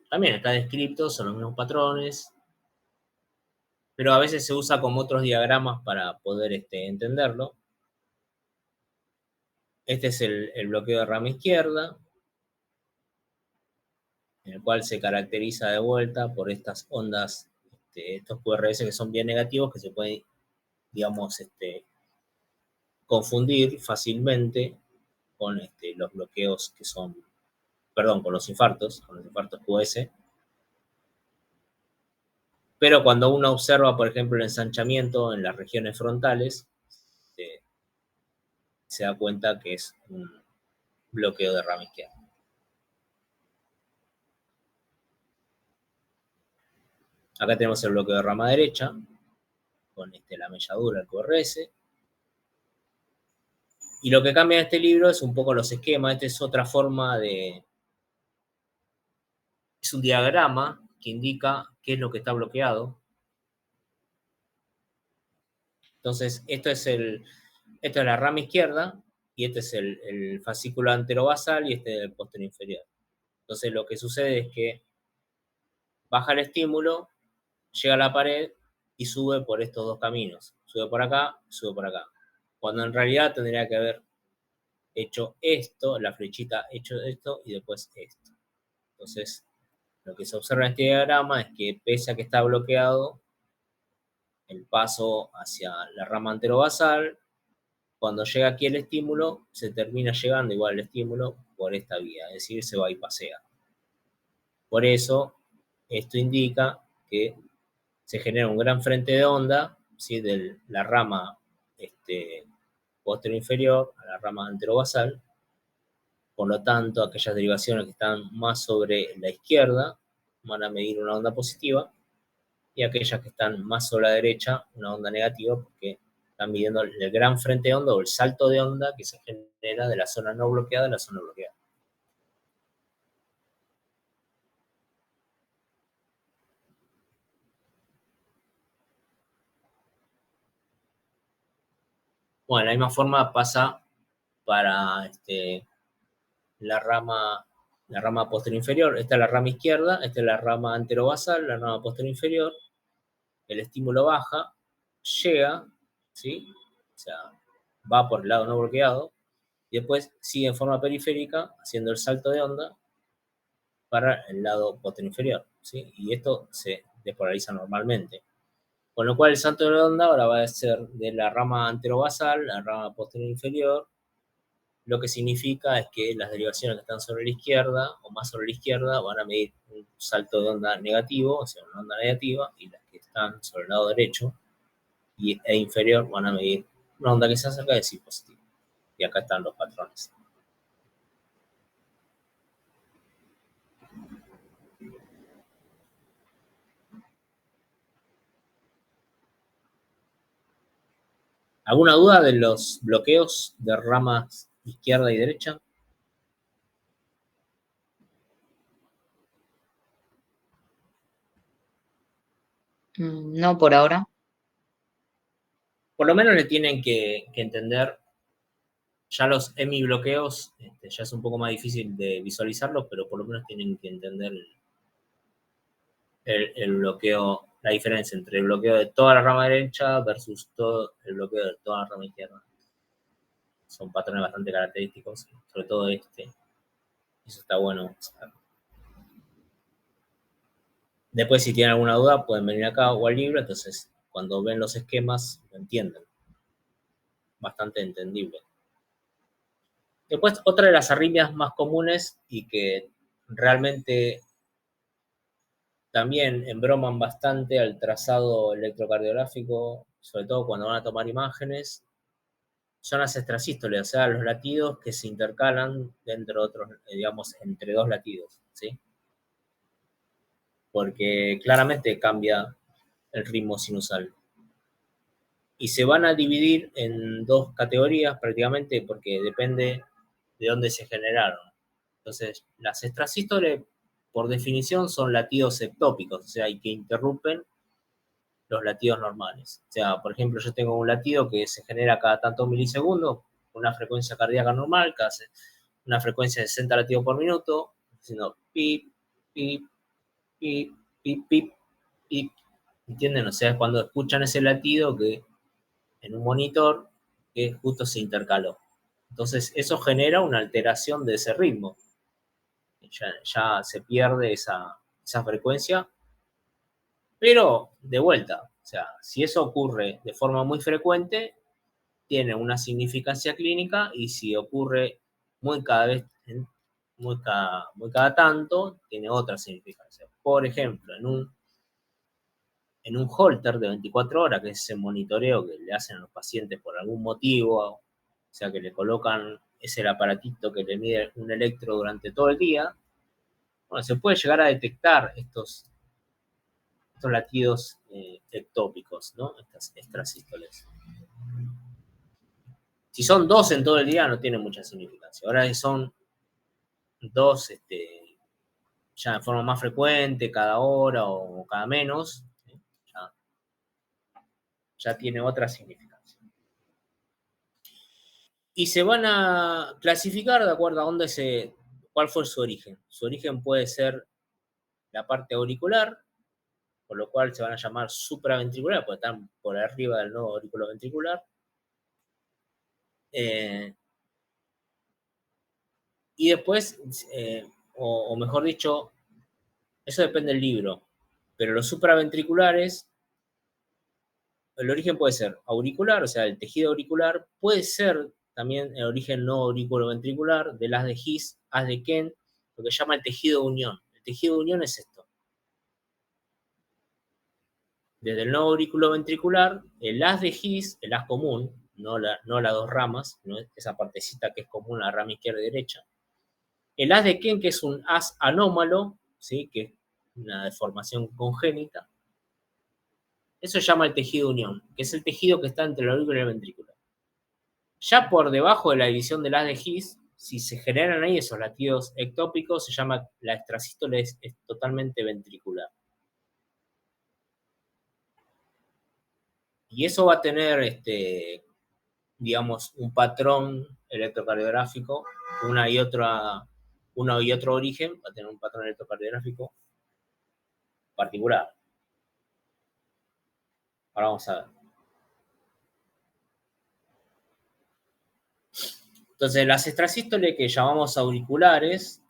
también está descrito, son los mismos patrones, pero a veces se usa como otros diagramas para poder entenderlo. Este es el bloqueo de rama izquierda, en el cual se caracteriza de vuelta por estas ondas, estos QRS que son bien negativos, que se pueden, digamos, confundir fácilmente con los bloqueos que son, perdón, con los infartos QS. Pero cuando uno observa, por ejemplo, el ensanchamiento en las regiones frontales, se da cuenta que es un bloqueo de rama izquierda. Acá tenemos el bloqueo de rama derecha, con la melladura, el QRS. Y lo que cambia en este libro es un poco los esquemas. Esta es otra forma de... Es un diagrama que indica qué es lo que está bloqueado. Entonces, esto es la rama izquierda y este es el fascículo anterobasal y este es el posterior inferior. Entonces, lo que sucede es que baja el estímulo, llega a la pared y sube por estos dos caminos. Sube por acá, sube por acá. Cuando en realidad tendría que haber hecho esto, la flechita hecho esto y después esto. Entonces, lo que se observa en este diagrama es que pese a que está bloqueado el paso hacia la rama anterobasal, cuando llega aquí el estímulo, se termina llegando igual el estímulo por esta vía, es decir, se bypasea. Por eso, esto indica que se genera un gran frente de onda, ¿sí? De la rama posterior inferior a la rama anterobasal. Por lo tanto, aquellas derivaciones que están más sobre la izquierda van a medir una onda positiva y aquellas que están más sobre la derecha una onda negativa, porque están midiendo el gran frente de onda o el salto de onda que se genera de la zona no bloqueada a la zona bloqueada. Bueno, de la misma forma pasa para la rama posterior inferior. Esta es la rama izquierda, esta es la rama anterobasal, la rama posterior inferior. El estímulo baja, llega, ¿sí? O sea, va por el lado no bloqueado, y después sigue en forma periférica, haciendo el salto de onda para el lado posterior inferior, ¿sí? Y esto se despolariza normalmente. Con lo cual el salto de onda ahora va a ser de la rama anterobasal a la rama posterior inferior, lo que significa es que las derivaciones que están sobre la izquierda o más sobre la izquierda van a medir un salto de onda negativo, o sea, una onda negativa, y las que están sobre el lado derecho e inferior van a medir una onda que se acerca de sí positivo. Y acá están los patrones. ¿Alguna duda de los bloqueos de ramas izquierda y derecha?
No por ahora.
Por lo menos le tienen que entender. Ya los hemibloqueos, ya es un poco más difícil de visualizarlos, pero por lo menos tienen que entender el bloqueo, la diferencia entre el bloqueo de toda la rama derecha versus todo el bloqueo de toda la rama izquierda. Son patrones bastante característicos, sobre todo este. Eso está bueno saberlo. Después, si tienen alguna duda, pueden venir acá o al libro, entonces cuando ven los esquemas lo entienden. Bastante entendible. Después, otra de las arritmias más comunes y que realmente también embroman bastante al trazado electrocardiográfico, sobre todo cuando van a tomar imágenes, son las extrasístoles, o sea, los latidos que se intercalan dentro de otros, digamos, entre dos latidos, ¿sí? Porque claramente cambia el ritmo sinusal. Y se van a dividir en dos categorías prácticamente porque depende de dónde se generaron. Entonces, las extrasístoles, por definición, son latidos ectópicos, o sea, y que interrumpen los latidos normales. O sea, por ejemplo, yo tengo un latido que se genera cada tantos milisegundos, una frecuencia cardíaca normal, una frecuencia de 60 latidos por minuto, haciendo pip, pip, pip, pip, pip, pip. ¿Entienden? O sea, cuando escuchan ese latido que en un monitor que justo se intercaló. Entonces, eso genera una alteración de ese ritmo. Ya se pierde esa frecuencia, pero de vuelta, o sea, si eso ocurre de forma muy frecuente, tiene una significancia clínica y si ocurre muy cada vez, muy cada tanto, tiene otra significancia. Por ejemplo, en un holter de 24 horas, que es ese monitoreo que le hacen a los pacientes por algún motivo, o sea, que le colocan ese aparatito que le mide un electro durante todo el día, bueno, se puede llegar a detectar estos latidos ectópicos, ¿no? Estas extrasístoles. Si son dos en todo el día, no tiene mucha significancia. Ahora, si son dos ya de forma más frecuente, cada hora o cada menos, ya, ya tiene otra significancia. Y se van a clasificar de acuerdo a cuál fue su origen. Su origen puede ser la parte auricular, por lo cual se van a llamar supraventricular, porque están por arriba del nodo auriculoventricular. Eh, y después, o mejor dicho, eso depende del libro, pero los supraventriculares, el origen puede ser auricular, o sea, el tejido auricular, puede ser también el origen no auriculoventricular, del haz de His, haz de Kent, lo que se llama el tejido de unión. El tejido de unión es esto. Desde el nodo auriculoventricular, el haz de His, el haz común, no las dos ramas, no esa partecita que es común a la rama izquierda y derecha. El haz de Kent, que es un haz anómalo, ¿sí? Que es una deformación congénita. Eso se llama el tejido de unión, que es el tejido que está entre la aurícula y el ventrículo. Ya por debajo de la división del haz de His, si se generan ahí esos latidos ectópicos, se llama la extrasístole, es totalmente ventricular. Y eso va a tener, digamos, un patrón electrocardiográfico, uno y otro origen, va a tener un patrón electrocardiográfico particular. Ahora vamos a ver. Entonces, las extrasístoles que llamamos auriculares,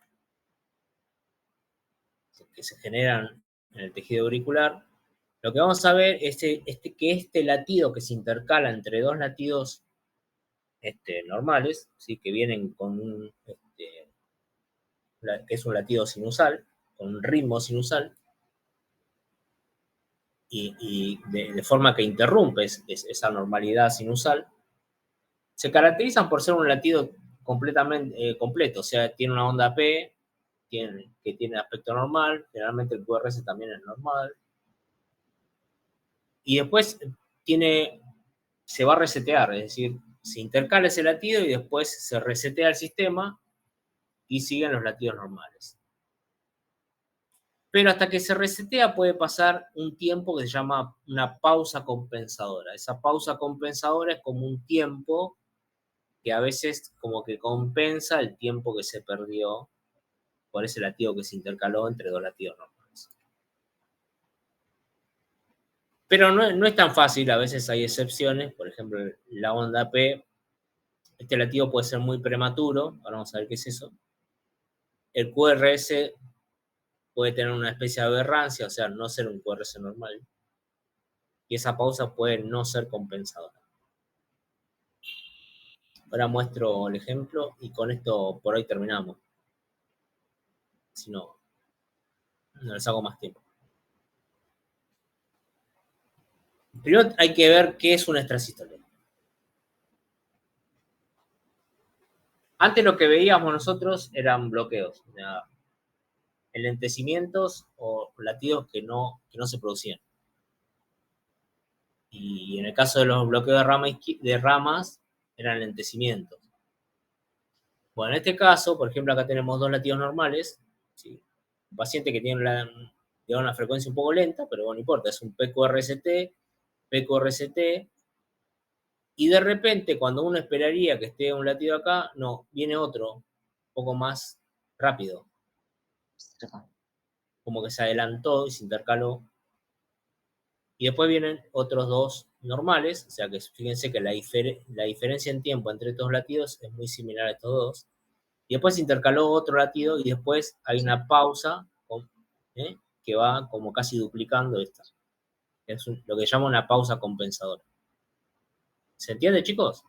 que se generan en el tejido auricular, lo que vamos a ver es que este latido que se intercala entre dos latidos normales, ¿sí? Que vienen con que es un latido sinusal, con un ritmo sinusal, y de forma que interrumpe esa normalidad sinusal, se caracterizan por ser un latido completamente completo, o sea, tiene una onda P, que tiene aspecto normal, generalmente el QRS también es normal, y después se va a resetear, es decir, se intercala ese latido y después se resetea el sistema y siguen los latidos normales. Pero hasta que se resetea puede pasar un tiempo que se llama una pausa compensadora. Esa pausa compensadora es como un tiempo que a veces como que compensa el tiempo que se perdió por ese latido que se intercaló entre dos latidos normales. Pero no es tan fácil, a veces hay excepciones, por ejemplo, la onda P, este latido puede ser muy prematuro, ahora vamos a ver qué es eso. El QRS puede tener una especie de aberrancia, o sea, no ser un QRS normal, y esa pausa puede no ser compensadora. Ahora muestro el ejemplo y con esto por hoy terminamos. Si no, no les hago más tiempo. Primero hay que ver qué es una extrasístole. Antes lo que veíamos nosotros eran bloqueos, o sea, enlentecimientos o latidos que no se producían. Y en el caso de los bloqueos de ramas eran enlentecimientos. Bueno, en este caso, por ejemplo, acá tenemos dos latidos normales, ¿sí? Un paciente que tiene una frecuencia un poco lenta, pero bueno, no importa, es un PQRST, PQRST, y de repente, cuando uno esperaría que esté un latido acá, no, viene otro, un poco más rápido, como que se adelantó y se intercaló. Y después vienen otros dos normales, o sea que fíjense que la diferencia en tiempo entre estos latidos es muy similar a estos dos. Y después se intercaló otro latido y después hay una pausa que va como casi duplicando esta. Es lo que llama una pausa compensadora. ¿Se entiende, chicos?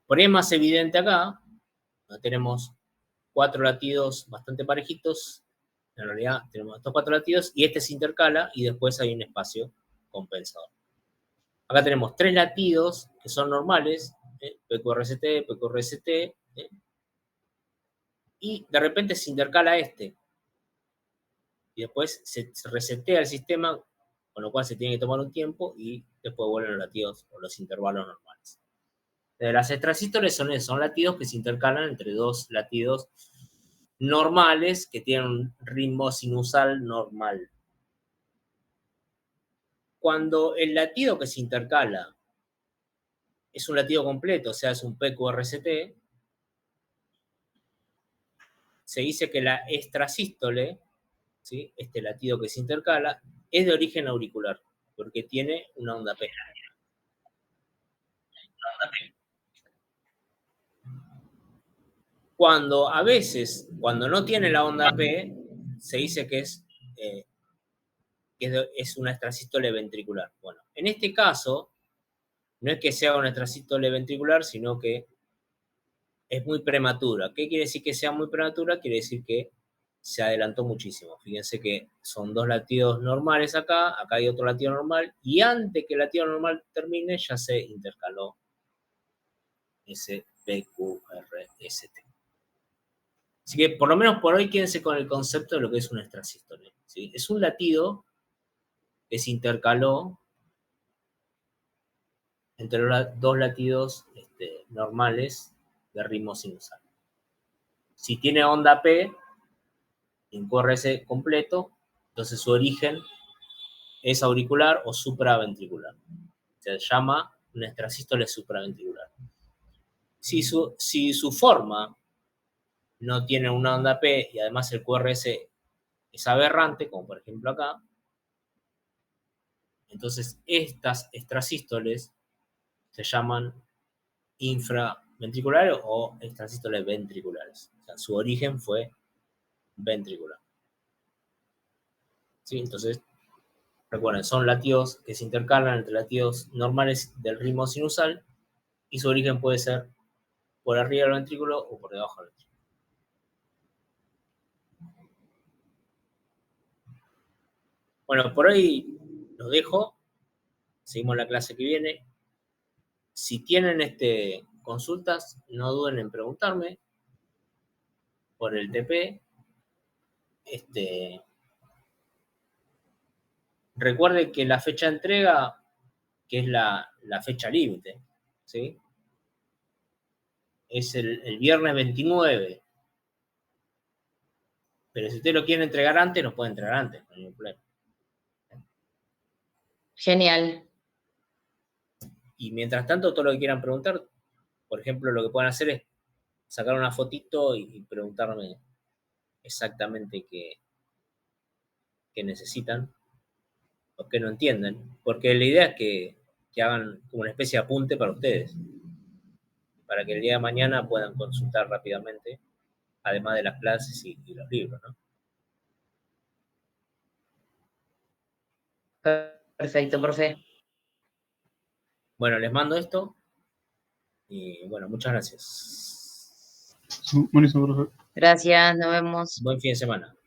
Por ahí es más evidente acá, donde tenemos 4 latidos bastante parejitos. En realidad tenemos estos 4 latidos y este se intercala y después hay un espacio compensador. Acá tenemos 3 latidos que son normales, PQRST, PQRST, y de repente se intercala este. Y después se resetea el sistema, con lo cual se tiene que tomar un tiempo y después vuelven los latidos o los intervalos normales. Las extrasístoles son latidos que se intercalan entre dos latidos normales que tienen un ritmo sinusal normal. Cuando el latido que se intercala es un latido completo, o sea, es un PQRST, se dice que la extrasístole, ¿sí?, este latido que se intercala, es de origen auricular, porque tiene una onda P. Cuando a veces, cuando no tiene la onda P, se dice que es una extrasístole ventricular. Bueno, en este caso, no es que sea una extrasístole ventricular, sino que es muy prematura. ¿Qué quiere decir que sea muy prematura? Quiere decir que se adelantó muchísimo. Fíjense que son 2 latidos normales acá hay otro latido normal, y antes que el latido normal termine, ya se intercaló ese PQRST. Así que por lo menos por hoy quédense con el concepto de lo que es una extrasístole, ¿sí? Es un latido que se intercaló entre los 2 latidos normales de ritmo sinusal. Si tiene onda P, en QRS completo, entonces su origen es auricular o supraventricular. Se llama una extrasístole supraventricular. Si su forma no tiene una onda P y además el QRS es aberrante, como por ejemplo acá, entonces estas extrasístoles se llaman infraventriculares o extrasístoles ventriculares. O sea, su origen fue ventricular. ¿Sí? Entonces, recuerden, son latidos que se intercalan entre latidos normales del ritmo sinusal y su origen puede ser por arriba del ventrículo o por debajo del ventrículo. Bueno, por hoy los dejo. Seguimos la clase que viene. Si tienen consultas, no duden en preguntarme por el TP. Recuerde que la fecha de entrega, que es la fecha límite, ¿sí?, es el viernes 29. Pero si usted lo quiere entregar antes, nos puede entregar antes, no hay ningún problema.
Genial.
Y mientras tanto, todo lo que quieran preguntar, por ejemplo, lo que pueden hacer es sacar una fotito y preguntarme exactamente qué necesitan o qué no entienden, porque la idea es que hagan como una especie de apunte para ustedes, para que el día de mañana puedan consultar rápidamente, además de las clases y los libros, ¿no?
Perfecto, profe.
Bueno, les mando esto y bueno, muchas gracias.
Buenísimo, profe.
Gracias, nos vemos.
Buen fin de semana.